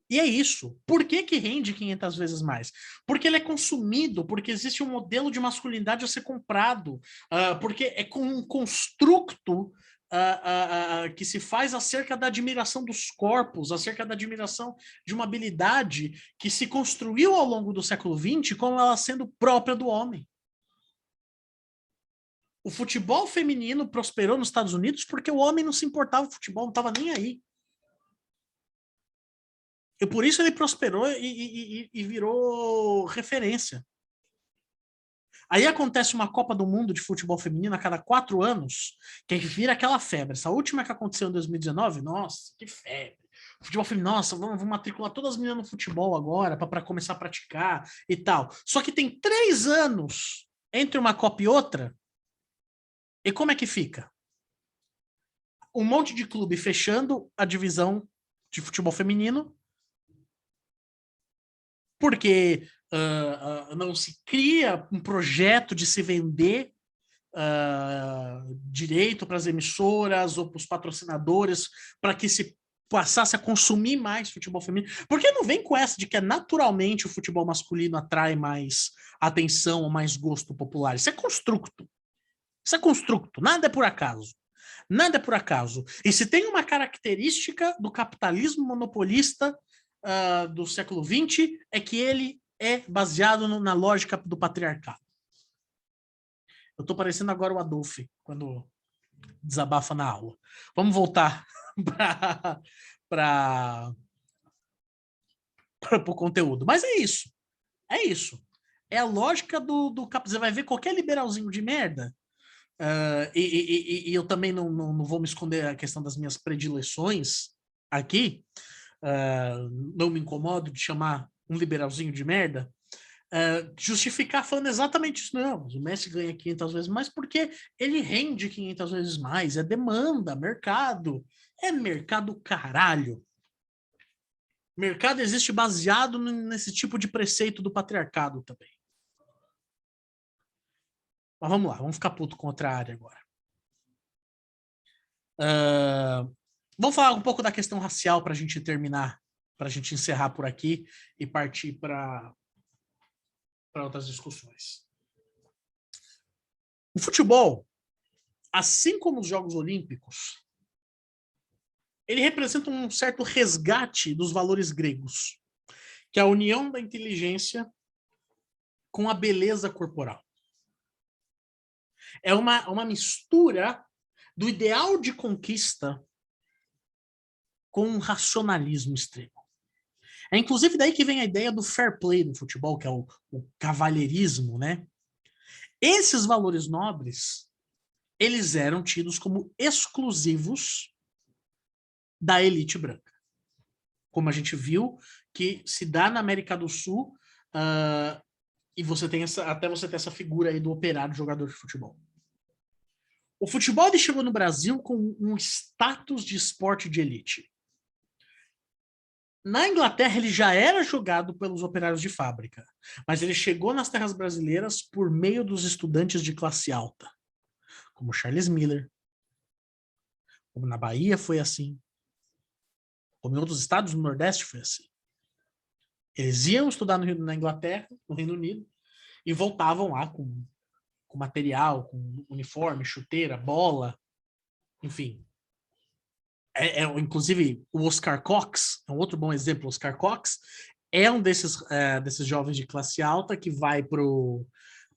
S2: E é isso. Por que que rende 500 vezes mais? Porque ele é consumido, porque existe um modelo de masculinidade a ser comprado, porque é com um construto que se faz acerca da admiração dos corpos, acerca da admiração de uma habilidade que se construiu ao longo do século XX como ela sendo própria do homem. O futebol feminino prosperou nos Estados Unidos porque o homem não se importava com o futebol, não estava nem aí. E por isso ele prosperou e virou referência. Aí acontece uma Copa do Mundo de futebol feminino a cada 4 anos, que aí vira aquela febre. Essa última que aconteceu em 2019, nossa, que febre. Futebol feminino, nossa, vamos matricular todas as meninas no futebol agora para começar a praticar e tal. Só que tem 3 anos entre uma Copa e outra. E como é que fica? Um monte de clube fechando a divisão de futebol feminino, porque não se cria um projeto de se vender direito para as emissoras ou para os patrocinadores para que se passasse a consumir mais futebol feminino. Porque não vem com essa de que naturalmente o futebol masculino atrai mais atenção ou mais gosto popular. Isso é construto. Isso é construto. Nada é por acaso. Nada é por acaso. E se tem uma característica do capitalismo monopolista do século XX, é que ele é baseado na lógica do patriarcado. Eu tô parecendo agora o Adolf, quando desabafa na aula. Vamos voltar para o conteúdo. Mas é isso. É isso. É a lógica do capitalismo. Você vai ver qualquer liberalzinho de merda. E eu também não vou me esconder a questão das minhas predileções aqui. Não me incomodo de chamar um liberalzinho de merda. Justificar falando exatamente isso. Não, o Messi ganha 500 vezes mais porque ele rende 500 vezes mais. É demanda, mercado. É mercado caralho. Mercado existe baseado nesse tipo de preceito do patriarcado também. Mas vamos lá, vamos ficar puto com outra área agora. Vamos falar um pouco da questão racial para a gente terminar, para a gente encerrar por aqui e partir para outras discussões. O futebol, assim como os Jogos Olímpicos, ele representa um certo resgate dos valores gregos, que é a união da inteligência com a beleza corporal. É uma mistura do ideal de conquista com um racionalismo extremo. É inclusive daí que vem a ideia do fair play no futebol, que é o cavalheirismo, né? Esses valores nobres, eles eram tidos como exclusivos da elite branca. Como a gente viu que se dá na América do Sul, e você tem até você ter essa figura aí do operário jogador de futebol. O futebol ele chegou no Brasil com um status de esporte de elite. Na Inglaterra, ele já era jogado pelos operários de fábrica, mas ele chegou nas terras brasileiras por meio dos estudantes de classe alta, como Charles Miller, como na Bahia foi assim, como em outros estados do Nordeste foi assim. Eles iam estudar na Inglaterra, no Reino Unido, e voltavam lá com material, com uniforme, chuteira, bola, enfim. Inclusive, o Oscar Cox, é um outro bom exemplo. O Oscar Cox é um desses jovens de classe alta que vai para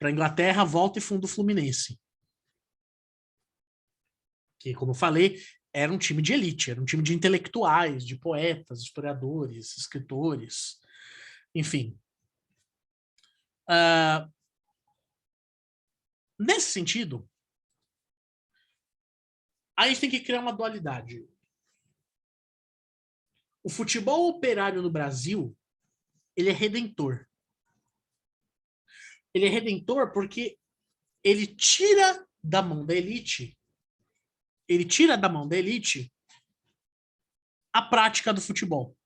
S2: a Inglaterra, volta e funda o Fluminense. Que, como eu falei, era um time de elite, era um time de intelectuais, de poetas, historiadores, escritores, enfim. Nesse sentido, a gente tem que criar uma dualidade. O futebol operário no Brasil, ele é redentor. Ele é redentor porque ele tira da mão da elite, a prática do futebol.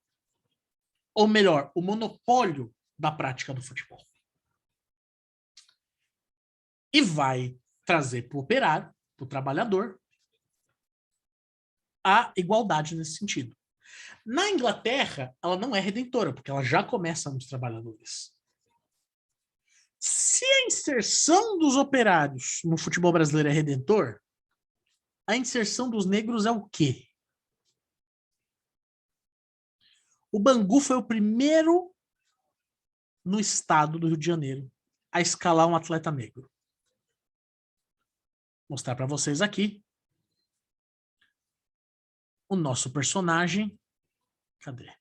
S2: Ou melhor, o monopólio da prática do futebol. E vai trazer para o operário para o trabalhador, há igualdade nesse sentido. Na Inglaterra, ela não é redentora, porque ela já começa nos trabalhadores. Se a inserção dos operários no futebol brasileiro é redentor, a inserção dos negros é o quê? O Bangu foi o primeiro no estado do Rio de Janeiro a escalar um atleta negro. Vou mostrar para vocês aqui o nosso personagem. Cadê?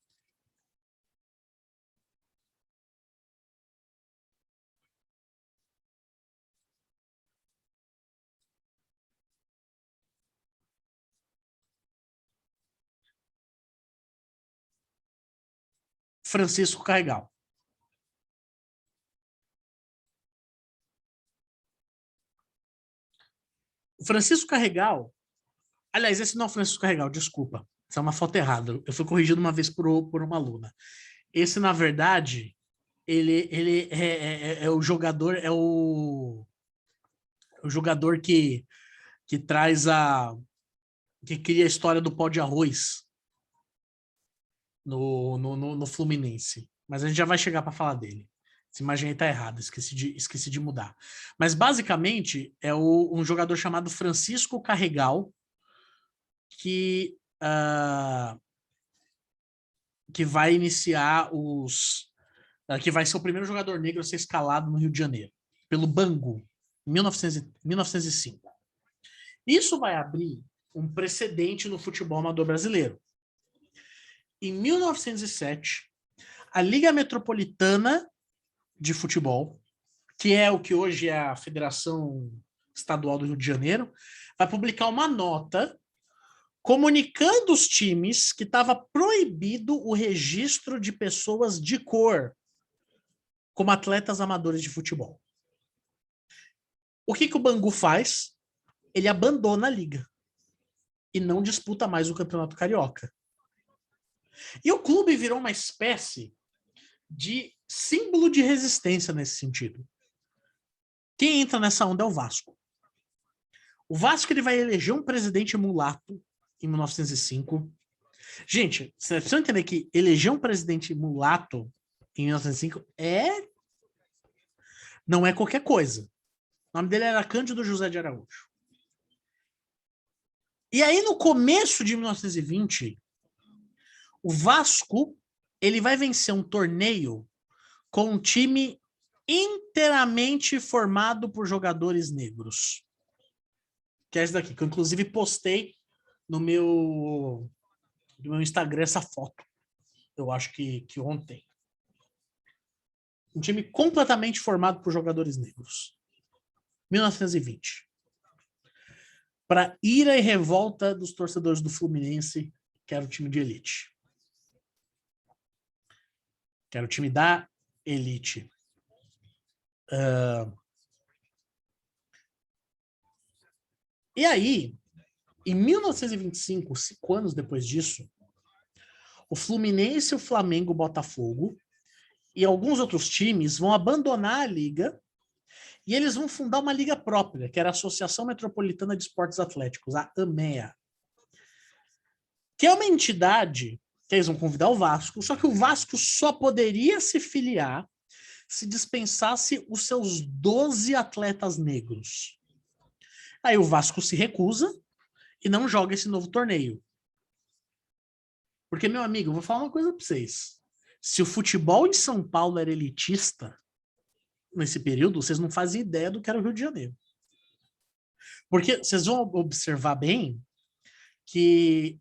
S2: Francisco Carregal. O Francisco Carregal, aliás, esse não é o Francisco Carregal, desculpa. Essa é uma foto errada. Eu fui corrigido uma vez por uma aluna. Esse, na verdade, ele é o jogador, o jogador que traz que cria a história do pó de arroz no Fluminense. Mas a gente já vai chegar para falar dele. Essa imagem aí tá errada, esqueci de mudar. Mas basicamente é um jogador chamado Francisco Carregal que vai iniciar que vai ser o primeiro jogador negro a ser escalado no Rio de Janeiro, pelo Bangu, em 1905. Isso vai abrir um precedente no futebol amador brasileiro. Em 1907, a Liga Metropolitana de Futebol, que é o que hoje é a Federação Estadual do Rio de Janeiro, vai publicar uma nota comunicando os times que estava proibido o registro de pessoas de cor como atletas amadores de futebol. O que o Bangu faz? Ele abandona a liga e não disputa mais o Campeonato Carioca. E o clube virou uma espécie de símbolo de resistência nesse sentido. Quem entra nessa onda é o Vasco. O Vasco ele vai eleger um presidente mulato em 1905. Gente, vocês precisam entender que eleger um presidente mulato em 1905 não é qualquer coisa. O nome dele era Cândido José de Araújo. E aí, no começo de 1920, o Vasco ele vai vencer um torneio com um time inteiramente formado por jogadores negros. Que é esse daqui, que eu inclusive postei no meu Instagram essa foto. Eu acho que ontem. Um time completamente formado por jogadores negros. 1920. Para ira e revolta dos torcedores do Fluminense, que era o time de elite. Que era o time da elite. E aí, em 1925, 5 anos depois disso, o Fluminense, o Flamengo, o Botafogo e alguns outros times vão abandonar a liga e eles vão fundar uma liga própria, que era a Associação Metropolitana de Esportes Atléticos, a AMEA, que é uma entidade que eles vão convidar o Vasco, só que o Vasco só poderia se filiar se dispensasse os seus 12 atletas negros. Aí o Vasco se recusa e não joga esse novo torneio. Porque, meu amigo, eu vou falar uma coisa para vocês. Se o futebol em São Paulo era elitista, nesse período, vocês não fazem ideia do que era o Rio de Janeiro. Porque vocês vão observar bem que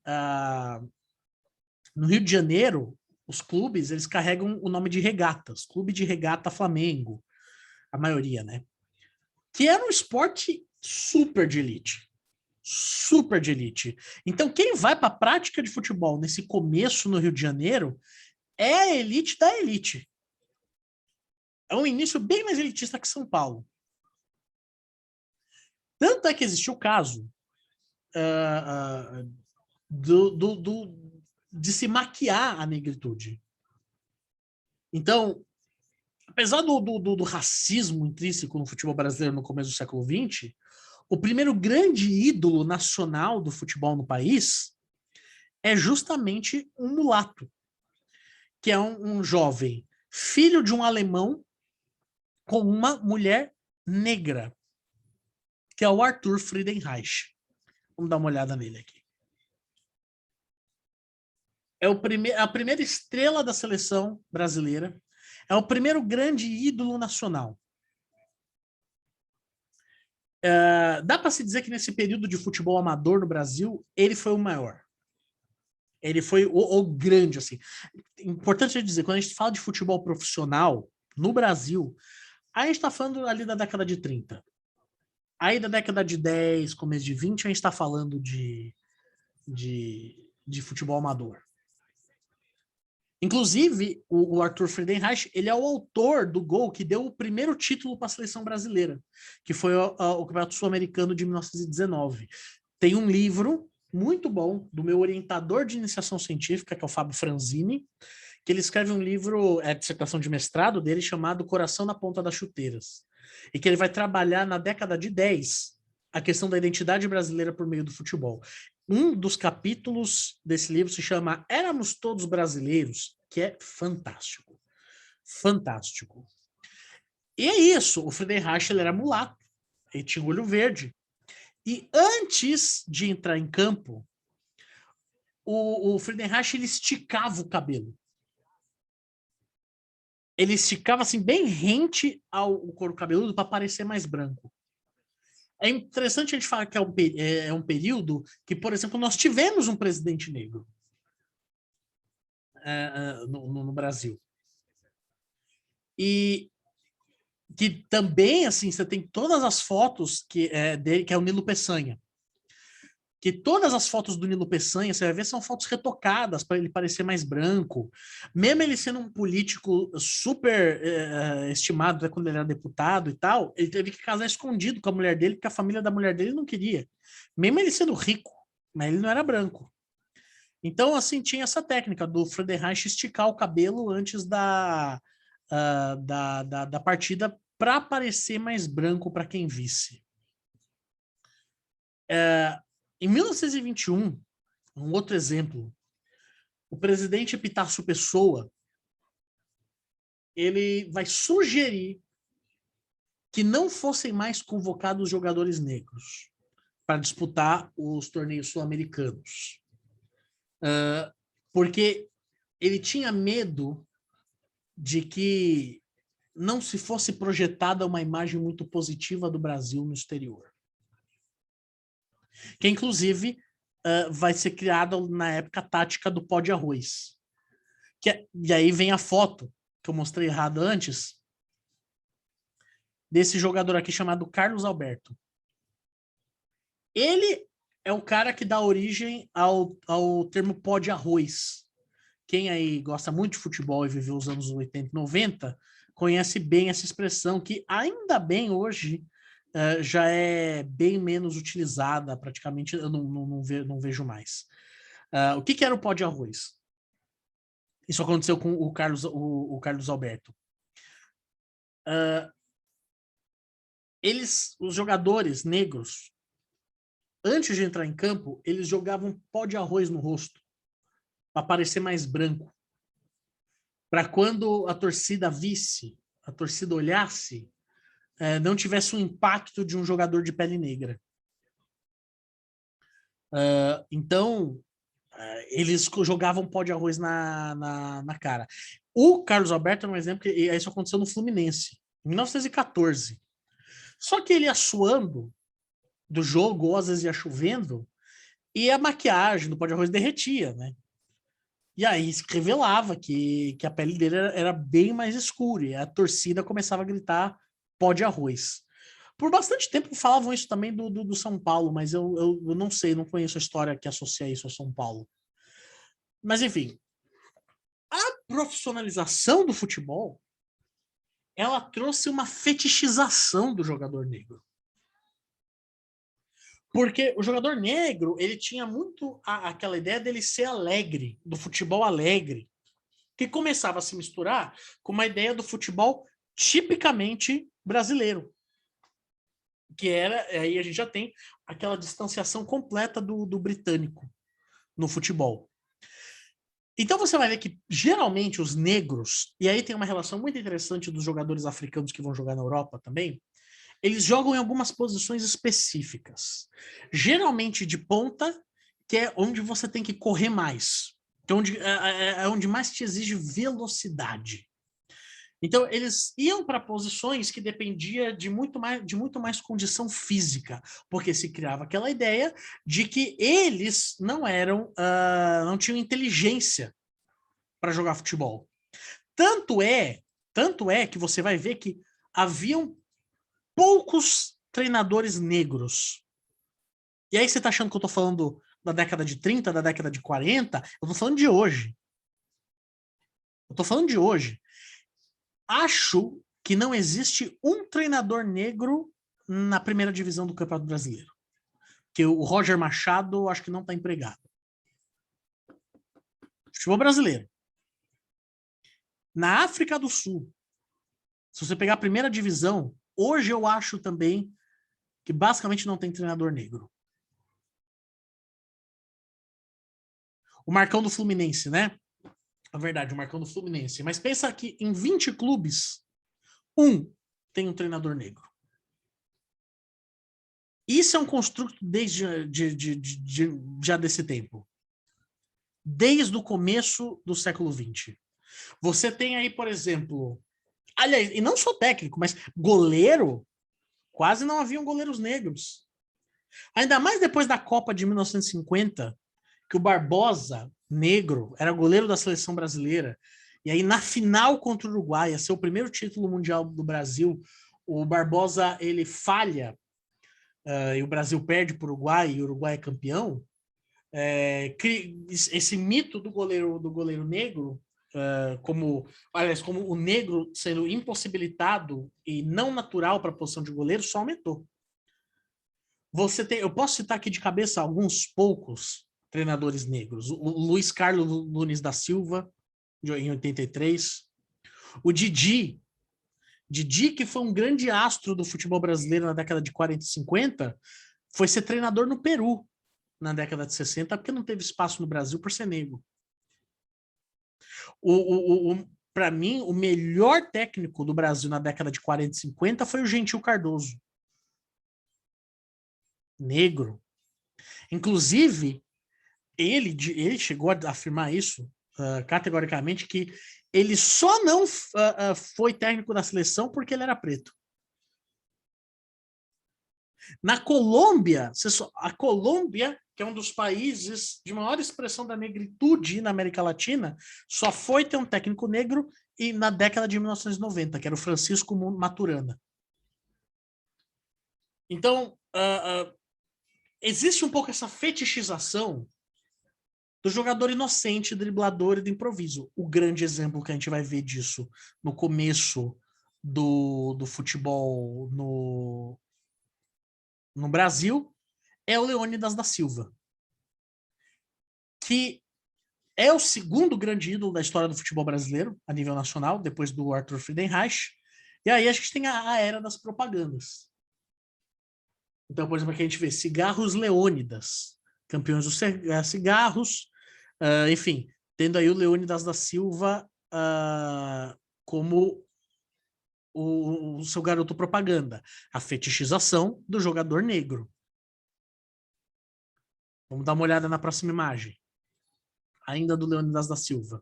S2: no Rio de Janeiro, os clubes, eles carregam o nome de regatas. Clube de Regata Flamengo, a maioria, né? Que era um esporte super de elite. Super de elite. Então, quem vai para a prática de futebol nesse começo no Rio de Janeiro é a elite da elite. É um início bem mais elitista que São Paulo. Tanto é que existiu o caso de se maquiar a negritude. Então, apesar do racismo intrínseco no futebol brasileiro no começo do século XX, o primeiro grande ídolo nacional do futebol no país é justamente um mulato, que é um jovem filho de um alemão com uma mulher negra, que é o Arthur Friedenreich. Vamos dar uma olhada nele aqui. É a primeira estrela da seleção brasileira. É o primeiro grande ídolo nacional. Dá para se dizer que nesse período de futebol amador no Brasil, ele foi o maior. Ele foi o grande, assim. Importante dizer, quando a gente fala de futebol profissional no Brasil, aí a gente está falando ali da década de 30. Aí da década de 10, começo de 20, a gente está falando de futebol amador. Inclusive, o Arthur Friedenreich, ele é o autor do gol que deu o primeiro título para a seleção brasileira, que foi o Campeonato Sul-Americano de 1919. Tem um livro muito bom do meu orientador de iniciação científica, que é o Fábio Franzini, que ele escreve um livro, dissertação de mestrado dele, chamado Coração na Ponta das Chuteiras, e que ele vai trabalhar na década de 10 a questão da identidade brasileira por meio do futebol. Um dos capítulos desse livro se chama Éramos Todos Brasileiros, que é fantástico. Fantástico. E é isso, o Friedenreich ele era mulato, ele tinha olho verde. E antes de entrar em campo, o Friedenreich ele esticava o cabelo. Ele esticava assim bem rente ao couro cabeludo para parecer mais branco. É interessante a gente falar que é um período que, por exemplo, nós tivemos um presidente negro no Brasil. E que também, assim, você tem todas as fotos dele, que é o Nilo Peçanha. Que todas as fotos do Nilo Peçanha, você vai ver, são fotos retocadas para ele parecer mais branco. Mesmo ele sendo um político super estimado, né, quando ele era deputado e tal, ele teve que casar escondido com a mulher dele, porque a família da mulher dele não queria. Mesmo ele sendo rico, mas ele não era branco. Então, assim, tinha essa técnica do Friedenreich esticar o cabelo antes da partida para parecer mais branco para quem visse. Em 1921, um outro exemplo, o presidente Epitácio Pessoa, ele vai sugerir que não fossem mais convocados jogadores negros para disputar os torneios sul-americanos. Porque ele tinha medo de que não se fosse projetada uma imagem muito positiva do Brasil no exterior. Que, inclusive, vai ser criada, na época, a tática do pó de arroz. E aí vem a foto, que eu mostrei errado antes, desse jogador aqui chamado Carlos Alberto. Ele é o cara que dá origem ao termo pó de arroz. Quem aí gosta muito de futebol e viveu os anos 80 e 90, conhece bem essa expressão, que ainda bem hoje já é bem menos utilizada, praticamente eu não vejo mais. O que era o pó de arroz? Isso aconteceu com o Carlos Alberto. Os jogadores negros, antes de entrar em campo, eles jogavam pó de arroz no rosto, para parecer mais branco. Para quando a torcida visse, a torcida olhasse, não tivesse um impacto de um jogador de pele negra. Então, eles jogavam pó de arroz na cara. O Carlos Alberto é um exemplo que isso aconteceu no Fluminense, em 1914. Só que ele ia suando do jogo, ou às vezes ia chovendo, e a maquiagem do pó de arroz derretia, né? E aí se revelava que a pele dele era bem mais escura, e a torcida começava a gritar pó de arroz. Por bastante tempo falavam isso também do São Paulo, mas eu não sei, não conheço a história que associa isso a São Paulo. Mas, enfim, a profissionalização do futebol, ela trouxe uma fetichização do jogador negro. Porque o jogador negro, ele tinha muito aquela ideia dele ser alegre, do futebol alegre, que começava a se misturar com uma ideia do futebol tipicamente brasileiro. que era, aí a gente já tem aquela distanciação completa do britânico no futebol. Então você vai ver que geralmente os negros, e aí tem uma relação muito interessante dos jogadores africanos que vão jogar na Europa também, eles jogam em algumas posições específicas. Geralmente de ponta, que é onde você tem que correr mais, que é onde mais te exige velocidade. Então, eles iam para posições que dependia de muito mais condição física, porque se criava aquela ideia de que eles não eram, não tinham inteligência para jogar futebol. Tanto é que você vai ver que haviam poucos treinadores negros. E aí você está achando que eu estou falando da década de 30, da década de 40? Eu estou falando de hoje. Eu estou falando de hoje. Acho que não existe um treinador negro na primeira divisão do Campeonato Brasileiro. Que o Roger Machado acho que não está empregado. Futebol brasileiro. Na África do Sul, se você pegar a primeira divisão, hoje eu acho também que basicamente não tem treinador negro. O Marcão do Fluminense, né? Na verdade, o Marcão do Fluminense. Mas pensa que em 20 clubes, tem um treinador negro. Isso é um construto desde já desse tempo. Desde o começo do século XX. Você tem aí, por exemplo... Aliás, e não só técnico, mas goleiro, quase não haviam goleiros negros. Ainda mais depois da Copa de 1950, que o Barbosa, negro, era goleiro da seleção brasileira. E aí, na final contra o Uruguai, ia ser o primeiro título mundial do Brasil, o Barbosa, ele falha, e o Brasil perde para o Uruguai, e o Uruguai é campeão. Esse mito do goleiro negro, como o negro sendo impossibilitado e não natural para a posição de goleiro, só aumentou. Eu posso citar aqui de cabeça alguns poucos treinadores negros. O Luiz Carlos Nunes da Silva, em 83. O Didi, que foi um grande astro do futebol brasileiro na década de 40 e 50, foi ser treinador no Peru na década de 60, porque não teve espaço no Brasil por ser negro. Para mim, o melhor técnico do Brasil na década de 40 e 50 foi o Gentil Cardoso. Negro. Inclusive, ele chegou a afirmar isso categoricamente, que ele só não foi técnico da seleção porque ele era preto. Na Colômbia, a Colômbia, que é um dos países de maior expressão da negritude na América Latina, só foi ter um técnico negro e na década de 1990, que era o Francisco Maturana. Então, existe um pouco essa fetichização do jogador inocente, driblador e do improviso. O grande exemplo que a gente vai ver disso no começo do futebol no Brasil é o Leônidas da Silva, que é o segundo grande ídolo da história do futebol brasileiro, a nível nacional, depois do Arthur Friedenreich. E aí a gente tem a era das propagandas. Então, por exemplo, aqui a gente vê Cigarros Leônidas, campeões dos cigarros, enfim, tendo aí o Leônidas da Silva como o seu garoto propaganda, a fetichização do jogador negro. Vamos dar uma olhada na próxima imagem. Ainda do Leônidas da Silva.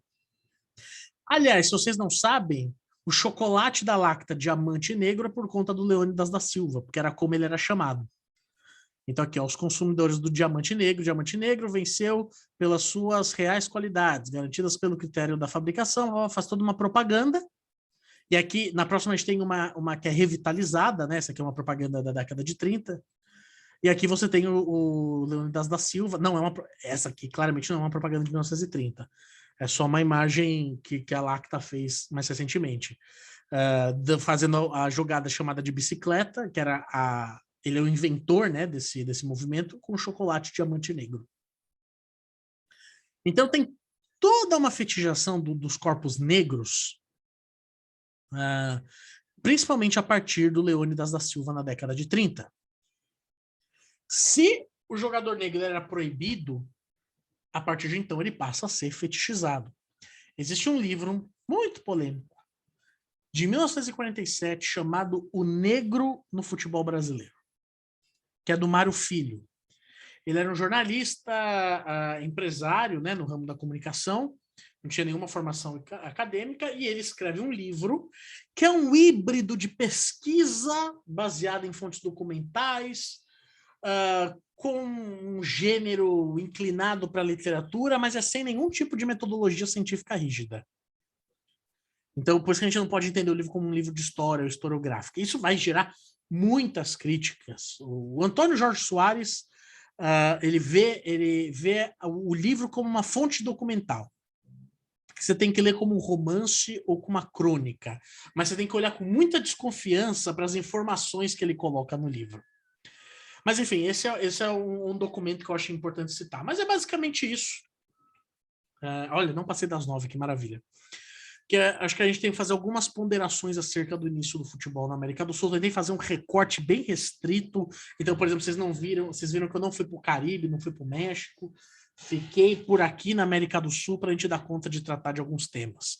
S2: Aliás, se vocês não sabem, o chocolate da Lacta Diamante Negro é por conta do Leônidas da Silva, porque era como ele era chamado. Então aqui, ó, os consumidores do Diamante Negro venceu pelas suas reais qualidades, garantidas pelo critério da fabricação, faz toda uma propaganda. E aqui, na próxima, a gente tem uma que é revitalizada, né? Essa aqui é uma propaganda da década de 30. E aqui você tem o Leônidas da Silva. Não, essa aqui claramente não é uma propaganda de 1930. É só uma imagem que a Lacta fez mais recentemente. Fazendo a jogada chamada de bicicleta, que era ele é o inventor, né, desse movimento, com chocolate diamante negro. Então tem toda uma fetichização dos corpos negros principalmente a partir do Leônidas da Silva na década de 30. Se o jogador negro era proibido, a partir de então ele passa a ser fetichizado. Existe um livro muito polêmico, de 1947, chamado O Negro no Futebol Brasileiro, que é do Mário Filho. Ele era um jornalista, empresário, né, no ramo da comunicação, não tinha nenhuma formação acadêmica, e ele escreve um livro que é um híbrido de pesquisa baseada em fontes documentais, com um gênero inclinado para a literatura, mas é sem nenhum tipo de metodologia científica rígida. Então, por isso que a gente não pode entender o livro como um livro de história ou historiográfica. Isso vai gerar muitas críticas. O Antônio Jorge Soares, ele vê o livro como uma fonte documental, que você tem que ler como um romance ou como uma crônica, mas você tem que olhar com muita desconfiança para as informações que ele coloca no livro. Mas, enfim, esse é um documento que eu acho importante citar. Mas é basicamente isso. Olha, não passei das 9, que maravilha. Acho que a gente tem que fazer algumas ponderações acerca do início do futebol na América do Sul. Eu tentei fazer um recorte bem restrito. Então, por exemplo, vocês viram que eu não fui para o Caribe, não fui para o México. Fiquei por aqui na América do Sul para a gente dar conta de tratar de alguns temas.